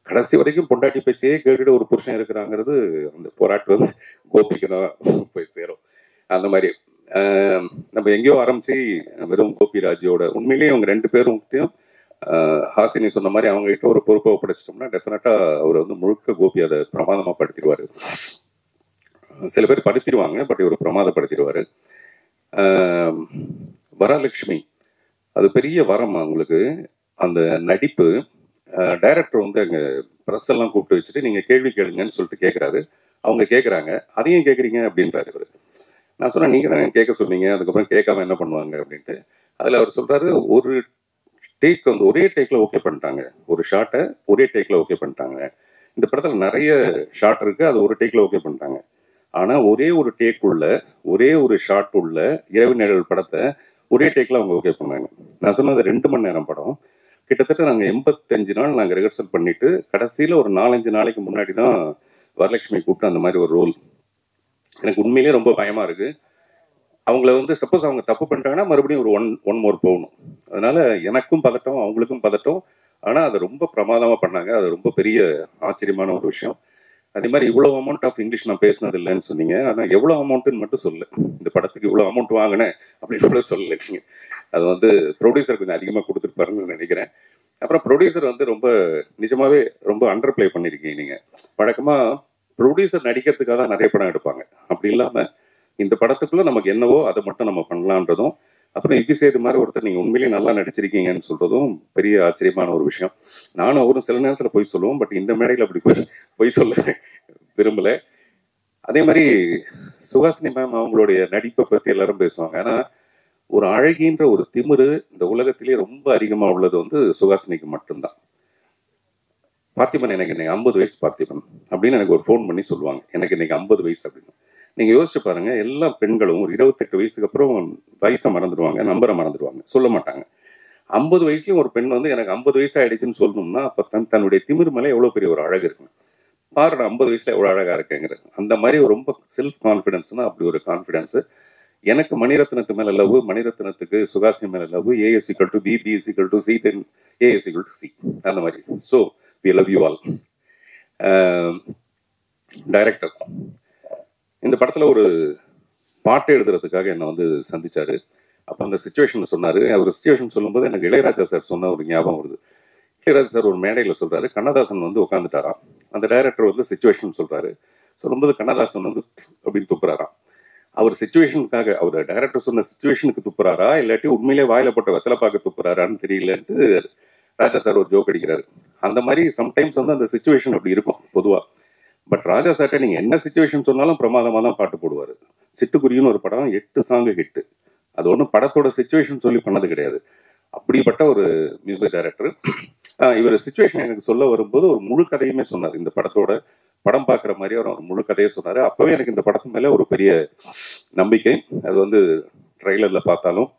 கடைசி வரைக்கும் பொண்டாட்டி பேச்சையே கேட்டுட்டு ஒரு புருஷன் இருக்கிறாங்கிறது அந்த போராட்டம் வந்து கோபிக்கு தான் போய் சேரும். அந்த மாதிரி நம்ம எங்கேயோ ஆரம்பிச்சு வெறும் கோபி ராஜியோட உண்மையிலேயே அவங்க 2 பேரும் ஹாசினி சொன்ன மாதிரி அவங்க கிட்ட ஒரு பொறுப்பை ஒப்படைச்சிட்டோம்னா டெஃபினட்டா அவர் வந்து முழுக்க கோபி அதை பிரமாதமா படுத்திடுவாரு. சில பேர் படுத்திடுவாங்க, பட் இவர் பிரமாதப்படுத்திடுவாரு. வரலட்சுமி அது பெரிய வரம் அவங்களுக்கு. அந்த நடிப்பு டைரக்டர் வந்து அங்கே ப்ரெஸ் எல்லாம் கூப்பிட்டு வச்சுட்டு நீங்க கேள்வி கேளுங்கன்னு சொல்லிட்டு கேட்குறாரு. அவங்க கேட்குறாங்க, அதையும் கேட்குறீங்க அப்படின்றாரு இவர். நான் சொன்னேன், நீங்க தான் கேட்க சொன்னீங்க, அதுக்கப்புறம் கேட்காம என்ன பண்ணுவாங்க அப்படின்ட்டு. அதில் அவர் சொல்றாரு, ஒரு டேக் வந்து ஒரே டேக்ல ஓகே பண்ணிட்டாங்க, ஒரு ஷாட்டை ஒரே டேக்ல ஓகே பண்ணிட்டாங்க. இந்த படத்தில் நிறைய ஷாட் இருக்கு, அது ஒரு டேக்ல ஓகே பண்ணிட்டாங்க. ஆனால் ஒரே ஒரு டேக் உள்ள ஒரே ஒரு ஷாட் உள்ள இரவு நிழல் படத்தை ஒரே டேக்ல அவங்க ஓகே பண்ணாங்க. நான் சொன்னது 2 மணி நேரம் படம். கிட்டத்தட்ட நாங்கள் 85 நாள் நாங்கள் ரிஹர்சல் பண்ணிட்டு கடைசியில் ஒரு 4-5 நாளைக்கு முன்னாடி தான் வரலட்சுமி கூப்பிட்டு அந்த மாதிரி ஒரு ரோல். எனக்கு உண்மையிலேயே ரொம்ப பயமா இருக்கு. அவங்கள வந்து சப்போஸ் அவங்க தப்பு பண்ணிட்டாங்கன்னா மறுபடியும் ஒரு ஒன் மோர் போகணும். அதனால எனக்கும் பதட்டம், அவங்களுக்கும் பதட்டம். ஆனால் அதை ரொம்ப பிரமாதமாக பண்ணாங்க. அது ரொம்ப பெரிய ஆச்சரியமான ஒரு விஷயம். அதே மாதிரி இவ்வளோ அமௌண்ட் ஆஃப் இங்கிலீஷ் நான் பேசினது இல்லைன்னு சொன்னீங்க. ஆனால் எவ்வளோ அமௌண்ட்டுன்னு மட்டும் சொல்லு, இந்த படத்துக்கு இவ்வளோ அமௌண்ட் வாங்கினேன் அப்படின்னு கூட சொல்லலை நீங்கள். அது வந்து ப்ரொடியூசர் கொஞ்சம் அதிகமாக கொடுத்துருப்பாருன்னு நினைக்கிறேன். அப்புறம் ப்ரொடியூசர் வந்து ரொம்ப நிஜமாவே ரொம்ப அண்டர் பிளே பண்ணியிருக்கீங்க நீங்கள். வழக்கமாக ப்ரொடியூசர் நடிக்கிறதுக்காக தான் நிறைய படம் எடுப்பாங்க. அப்படி இல்லாமல் இந்த படத்துக்குள்ள நமக்கு என்னவோ அதை மட்டும் நம்ம பண்ணலான்றதும், அப்புறம் இது செய்த மாதிரி ஒருத்தர் நீங்கள் உண்மையிலேயே நல்லா நடிச்சிருக்கீங்கன்னு சொல்றதும் பெரிய ஆச்சரியமான ஒரு விஷயம். நானும் அவரும் சில நேரத்தில் போய் சொல்லுவோம், பட் இந்த மேடையில் அப்படி போய் சொல்ல விரும்பலை. அதே மாதிரி சுஹாசினி மேம் அவங்களுடைய நடிப்பை பற்றி எல்லாரும் பேசுவாங்க. ஆனால் ஒரு அழகின்ற ஒரு திமிரு இந்த உலகத்திலேயே ரொம்ப அதிகமாக உள்ளது வந்து சுஹாசினிக்கு மட்டும்தான். பார்த்திபன் எனக்கு இன்னைக்கு 50 வயசு பார்த்திபன் அப்படின்னு எனக்கு ஒரு ஃபோன் பண்ணி சொல்லுவாங்க, எனக்கு இன்னைக்கு 50 வயசு அப்படின்னு. நீங்க யோசிச்சு பாருங்க, எல்லா பெண்களும் ஒரு 28 வயசுக்கு அப்புறம் வயசை மறந்துடுவாங்க, நம்பரை மறந்துடுவாங்க, சொல்ல மாட்டாங்க. 50 வயசுலயும் ஒரு பெண் வந்து எனக்கு 50 வயசு ஆயிடுச்சுன்னு சொல்லணும்னா அப்ப தன்னுடைய திமிர் மேலே எவ்வளவு பெரிய ஒரு அழகு இருக்கு பாரு, 50 வயசுல எவ்வளவு அழகா இருக்கேங்கிறது. அந்த மாதிரி ரொம்ப செல்ஃப் கான்ஃபிடன்ஸ்னா அப்படி ஒரு கான்ஃபிடன்ஸ். எனக்கு மணிரத்னத்து மேல லவ், மணிரத்னத்துக்கு சுஹாசினி மேல love. A is equal to B, B is equal to C, then A is equal to C, அந்த மாதிரி. So we love you all. Director இந்த படத்துல ஒரு பாட்டு எழுதுறதுக்காக என்னை வந்து சந்திச்சாரு. அப்போ அந்த சுச்சுவேஷன் சொன்னார். அவர் சுச்சுவேஷன் சொல்லும்போது எனக்கு இளையராஜா சார் சொன்ன ஒரு ஞாபகம் வருது. இளையராஜா சார் ஒரு மேடையில் சொல்கிறாரு, கண்ணதாசன் வந்து உட்காந்துட்டாராம். அந்த டைரக்டர் வந்து சுச்சுவேஷன் சொல்கிறாரு. சொல்லும்போது கண்ணதாசன் வந்து அப்படின்னு துப்புறாராம். அவர் சுச்சுவேஷனுக்காக, அவர் டைரக்டர் சொன்ன சுச்சுவேஷனுக்கு துப்புறாரா இல்லாட்டி உண்மையிலே வாயில போட்ட வெத்தலை பார்க்க துப்புறாரான்னு தெரியலன்ட்டு ராஜா சார் ஒரு ஜோக் அடிக்கிறாரு. அந்த மாதிரி சம்டைம்ஸ் வந்து அந்த சுச்சுவேஷன் அப்படி இருக்கும் பொதுவாக. பட் ராஜா சார்ட்ட நீங்கள் என்ன சுச்சுவேஷன் சொன்னாலும் பிரமாதமாக தான் பாட்டு போடுவார். சிட்டுக்குருவின்னு ஒரு படம் 8 சாங்கு ஹிட்டு. அது ஒன்றும் படத்தோட சுச்சுவேஷன் சொல்லி பண்ணது கிடையாது. அப்படிப்பட்ட ஒரு மியூசிக் டைரக்டர். இவர் சுச்சுவேஷன் எனக்கு சொல்ல வரும்போது ஒரு முழு கதையுமே சொன்னார். இந்த படத்தோட படம் பார்க்குற மாதிரி அவர் ஒரு முழு கதையை சொன்னார். அப்போவே எனக்கு இந்த படத்து மேலே ஒரு பெரிய நம்பிக்கை. அது வந்து ட்ரெய்லரில் பார்த்தாலும்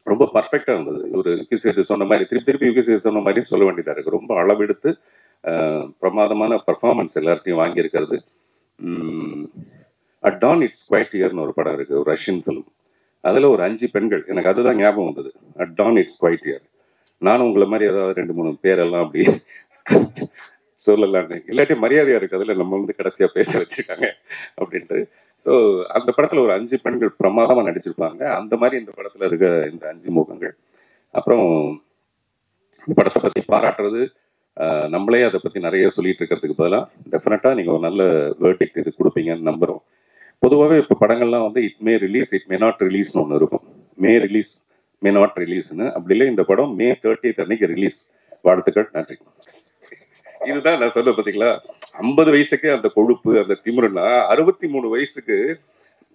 ரொம்ப பர்ஃபெக்டாக இருந்தது. ஒரு யுகி சொன்ன மாதிரி திருப்பி யுகி சொன்ன மாதிரி சொல்ல வேண்டியதாக இருக்குது. ரொம்ப அளவெடுத்து பிரமாதமான பர்ஃபார்மன்ஸ் எல்லார்ட்டையும் வாங்கியிருக்கிறது. அட் டான் இட்ஸ் குவைட் இயர்னு ஒரு படம் இருக்குது, ஒரு ரஷ்யன் ஃபிலிம். அதில் ஒரு 5 பெண்கள், எனக்கு அதுதான் ஞாபகம் வந்தது. At dawn it's quiet here. நானும் உங்களை மாதிரி ஏதாவது 2-3 பேரெல்லாம் அப்படி சொல்லலான்னு, இல்லாட்டி மரியாதையாக இருக்குது. அதில் நம்ம வந்து கடைசியாக பேச வச்சுருக்காங்க அப்படின்ட்டு. ஸோ அந்த படத்தில் ஒரு 5 பெண்கள் பிரமாதமாக நடிச்சிருப்பாங்க. அந்த மாதிரி இந்த படத்தில் இருக்க இந்த 5 முகங்கள். அப்புறம் இந்த படத்தை பற்றி பாராட்டுறது, நம்மளே அதை பற்றி நிறைய சொல்லிட்டு இருக்கிறதுக்கு பதிலாக டெஃபினட்டாக நீங்கள் ஒரு நல்ல வேர்டிக்ட் இது கொடுப்பீங்கன்னு நம்புகிறோம். பொதுவாகவே இப்போ படங்கள்லாம் வந்து it may release, it may not ரிலீஸ்னு ஒன்று இருக்கும். மே ரிலீஸ், மே நாட் ரிலீஸ்னு. அப்படி இல்லை, இந்த படம் May 30th அன்னைக்கு ரிலீஸ். வாழ்த்துக்கள், நன்றி. இதுதான் நான் சொல்ல பார்த்தீங்களா, 50 வயசுக்கு அந்த கொழுப்பு, அந்த திமிருன்னா 63 வயசுக்கு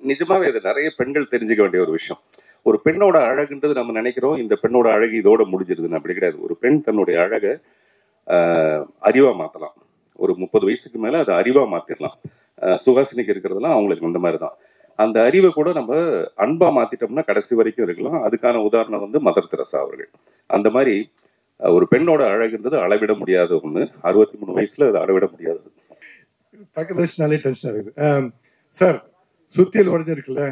நிஜமாவே அது நிறைய பெண்கள் தெரிஞ்சுக்க வேண்டிய ஒரு விஷயம். ஒரு பெண்ணோட அழகுன்றது நம்ம நினைக்கிறோம் இந்த பெண்ணோட அழகு இதோட முடிஞ்சிருதுன்னு. அப்படி கிடையாது. ஒரு பெண் தன்னுடைய அழகை அறிவா மாற்றலாம். ஒரு 30 வயசுக்கு மேலே அதை அறிவா மாற்றிடலாம். சுகாசினிக்கு இருக்கிறதுலாம் அவங்களுக்கு அந்த மாதிரி தான். அந்த அறிவை கூட நம்ம அன்பா மாத்திட்டோம்னா கடைசி வரைக்கும் இருக்கலாம். அதுக்கான உதாரணம் வந்து மதர் தெரசா அவர்கள். அந்த மாதிரி ஒரு பெண்ணோட அழகுன்றது அளவிட முடியாத ஒண்ணு. 63 வயசுல அது அளவிட முடியாதது. பக்கத்து வச்சுனாலே டென்ஷன் ஆகுது. சார், சுத்தியல் உடஞ்சிருக்குல்ல,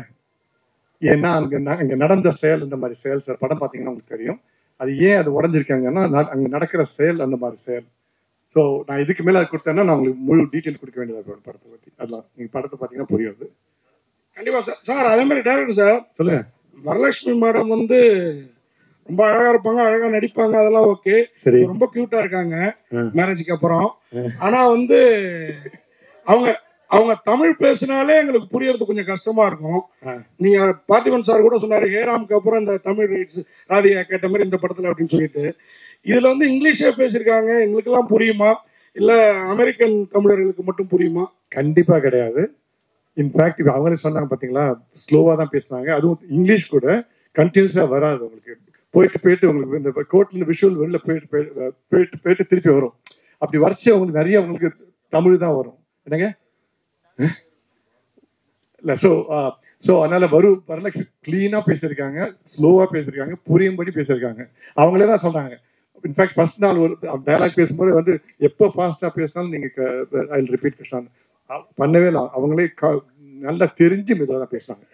ஏன்னா அங்க நடந்த செயல் இந்த மாதிரி செயல் சார். படம் பார்த்தீங்கன்னா உங்களுக்கு தெரியும். அது ஏன் அது உடஞ்சிருக்காங்கன்னா அங்க நடக்கிற செயல் அந்த மாதிரி செயல். ஸோ நான் இதுக்கு மேலே அது கொடுத்தேன்னா நான் உங்களுக்கு முழு டீட்டெயில் கொடுக்க வேண்டியதாக இருக்கும் படத்தை பற்றி. அதெல்லாம் நீங்கள் படத்தை பார்த்தீங்கன்னா புரியுது. கண்டிப்பா சார். சார் அதே மாதிரி டைரக்டர் சார் சொல்லுங்க. வரலட்சுமி மேடம் வந்து ரொம்ப அழகா இருப்பாங்க, அழகா நடிப்பாங்க, அதெல்லாம் ஓகே. சரி, ரொம்ப கியூட்டா இருக்காங்க மேரேஜுக்கு அப்புறம். ஆனா வந்து அவங்க தமிழ் பேசினாலே எங்களுக்கு புரியறது கொஞ்சம் கஷ்டமா இருக்கும். நீங்க பார்த்திபன் சார் கூட சொன்னாரு, ஹேராமுக்கு அப்புறம் இந்த தமிழ் ரைட்ஸ் ராதிகா கேட்ட மாதிரி இந்த படத்துல அப்படின்னு சொல்லிட்டு. இதுல வந்து இங்கிலீஷே பேசியிருக்காங்க, எங்களுக்கு எல்லாம் புரியுமா இல்ல அமெரிக்கன் தமிழர்களுக்கு மட்டும் புரியுமா? கண்டிப்பா கிடையாது. இன்ஃபேக்ட் இப்போ அவங்களே சொன்னாங்க பார்த்தீங்களா, ஸ்லோவாக தான் பேசுனாங்க. அதுவும் இங்கிலீஷ் கூட கண்டினியூஸாக வராது. உங்களுக்கு போயிட்டு உங்களுக்கு இந்த கோர்ட்லேருந்து விஷுவல் வெளில போயிட்டு திருப்பி வரும். அப்படி வரைச்சி அவங்களுக்கு நிறைய அவங்களுக்கு தமிழ் தான் வரும். என்னங்க இல்லை. ஸோ அதனால வரலட்சுமி கிளீனாக பேசியிருக்காங்க, ஸ்லோவாக பேசியிருக்காங்க, புரியும்படி பேசியிருக்காங்க. அவங்களே தான் சொன்னாங்க. இன்ஃபேக்ட் ஃபர்ஸ்ட் நாள் ஒரு டயலாக் பேசும்போது வந்து எப்போ ஃபாஸ்ட்டாக பேசினாலும் நீங்கள் ஐ வில் ரிப்பீட் கிருஷ்ணான் பண்ணவே இல்லை. அவங்களே நல்லா தெரிஞ்சு மெதுவாக தான் பேசுவாங்க.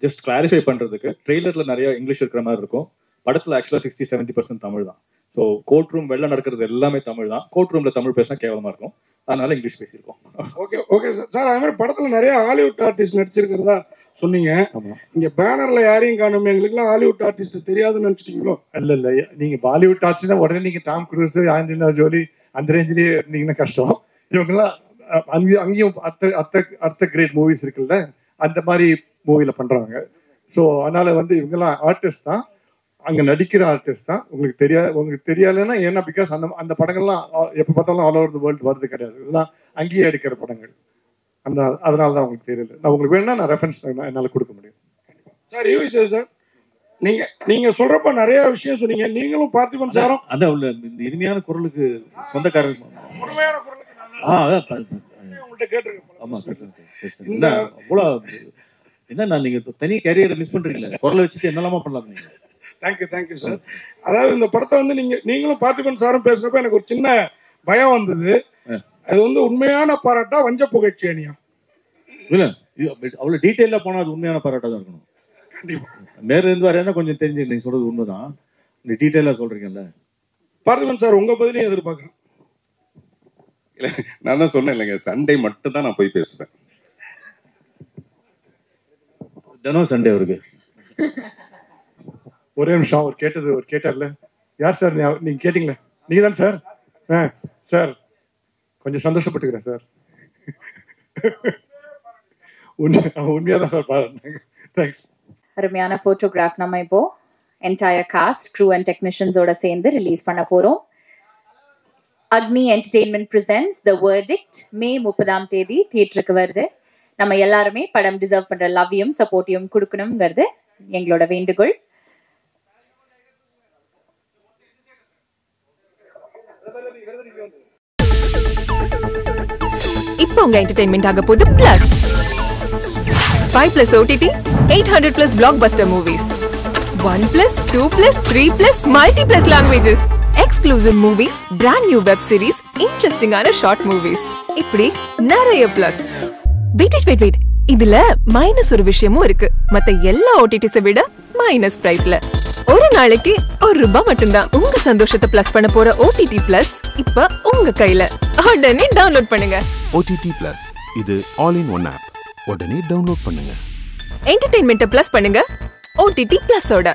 ஜஸ்ட் கிளாரிஃபை பண்ணுறதுக்கு, ட்ரெய்லரில் நிறைய இங்கிலீஷ் இருக்கிற மாதிரி இருக்கும். படத்தில் ஆக்சுவலாக 60-70% தமிழ் தான். ஸோ கோர்ட் ரூம் வெளில நடக்கிறது எல்லாமே தமிழ் தான். கோர்ட் ரூமில் தமிழ் பேசினா கேவலமாக இருக்கும், அதனால இங்கிலீஷ் பேசியிருக்கோம். Okay okay sir. சார் அது மாதிரி படத்தில் நிறைய ஹாலிவுட் ஆர்டிஸ்ட் நடிச்சிருக்கிறதா சொன்னீங்க. இங்கே பேனரில் யாரையும் காணுமே, எங்களுக்குலாம் ஹாலிவுட் ஆர்டிஸ்ட் தெரியாதுன்னு நினச்சிட்டீங்களோ? இல்லை, நீங்கள் பாலிவுட் ஆர்டிஸ்ட் தான் உடனே நீங்கள் டாம் குரூஸ், ஆஞ்சலினா ஜோலி அந்த ரேஞ்சிலேயே இருந்தீங்கன்னா கஷ்டம். இவங்கெல்லாம் அங்கேயும் அடுத்த கிரேட் மூவிஸ் இருக்குல்ல, அந்த மாதிரி மூவியில் பண்ணுறாங்க. ஸோ அதனால வந்து இவங்கெல்லாம் ஆர்டிஸ்ட் தான், அங்கே நடிக்கிற ஆர்டிஸ்ட் தான். உங்களுக்கு தெரியலைன்னா ஏன்னா பிகாஸ் அந்த படங்கள்லாம் எப்போ பார்த்தாலும் ஆல் ஓவர் தி வேர்ல்டு வருது கிடையாது. இதெல்லாம் அங்கேயே எடுக்கிற படங்கள். அதனால தான் உங்களுக்கு தெரியல. நான் உங்களுக்கு வேணும்னா நான் ரெஃபரன்ஸ் என்னால் கொடுக்க முடியும். சார் யூவி சார், நீங்க சொல்றப்ப நிறைய விஷயம் சொன்னீங்க. நீங்களும் பார்த்திபன் சாரும் அதான் உள்ள இந்த இனிமையான குரலுக்கு சொந்தக்காரர். உண்மையான குரலுக்கு உங்கள்கிட்ட கேட்டிருக்கேன். ஆமா, அவ்வளோ என்ன நீங்க தனி கேரியரை மிஸ் பண்றீங்களா? குரலை வச்சுட்டு என்னெல்லாமா பண்ணலாம் நீங்க. Thank you sir. அதாவது இந்த படத்தை வந்து நீங்களும் பார்த்திபன் சாரும் பேசுறப்ப எனக்கு ஒரு சின்ன பயம் வந்தது. அது வந்து உண்மையான பாராட்டா வஞ்ச புகழ்ச்சி அணியா? இல்ல, அவ்வளவு டீட்டெயிலா போனா அது உண்மையான பாராட்டா தான் இருக்கணும். கண்டிப்பா நேரில் இருந்து வரையா கொஞ்சம் தெரிஞ்சு நீங்க சொல்றது உண்மைதான். நீ டீட்டெயிலா சொல்றீங்கல்ல. பார்த்திபன் சார் உங்க பதிலையும் எதிர்பார்க்கிறேன். இல்லை, நான் தான் சொன்னேன் இல்லைங்க, சண்டே மட்டும் தான் நான் போய் பேசுவேன். தினம் சண்டே அவருக்கு. ஒரே நிமிஷம் அவர் கேட்டார்ல, யார் சார் நீங்க கேட்டீங்களே, நீங்க தான் சார். சார் கொஞ்சம் சந்தோஷப்பட்டுக்கிறேன் சார். உண்மையா தான் சார் பாருங்க. தேங்க்ஸ். அருமையான போட்டோகிராஃப் நம்ம இப்போ என்டையர் காஸ்ட், க்ரூ அண்ட் டெக்னீஷியன்ஸோட சேர்ந்து ரிலீஸ் பண்ண போறோம். அக்னி என்டர்டெயின்மெண்ட் பிரசன்ட்ஸ் தி வெர்டிக்ட் மே 30ஆம் தேதி தியேட்டருக்கு வருது. நம்ம எல்லாருமே படம் டிசர்வ் பண்ற லவ்வையும் சப்போர்ட்டையும் கொடுக்கணுங்கிறது எங்களோட வேண்டுகோள். இப்போ உங்க என்டர்டெயின்மெண்ட் ஆக போகுது plus 5+ OTT 800+ blockbuster movies 1+, 2+, 3+ multi+ languages exclusive movies brand new web series interesting ஆன short movies இப்படி நிறைய பிளஸ். வெயிட் இதுல மைனஸ் ஒரு விஷயமும் இருக்கு. மத்த எல்லா ஓடிடிஸை விட மைனஸ் பிரைஸ்ல ஒரு நாளைக்கு ₹1 மட்டும்தான். உங்க சந்தோஷத்தை பிளஸ் பண்ண போற OTT பிளஸ் இப்ப உங்க கையில. உடனே டவுன்லோட் பண்ணுங்க. OTT Plus இது ஆல் இன் ஒன் ஆப். உடனே டவுன்லோட் பண்ணுங்க. என்டர்டெயின்மெண்ட்டை பிளஸ் பண்ணுங்க OTT பிளஸோட.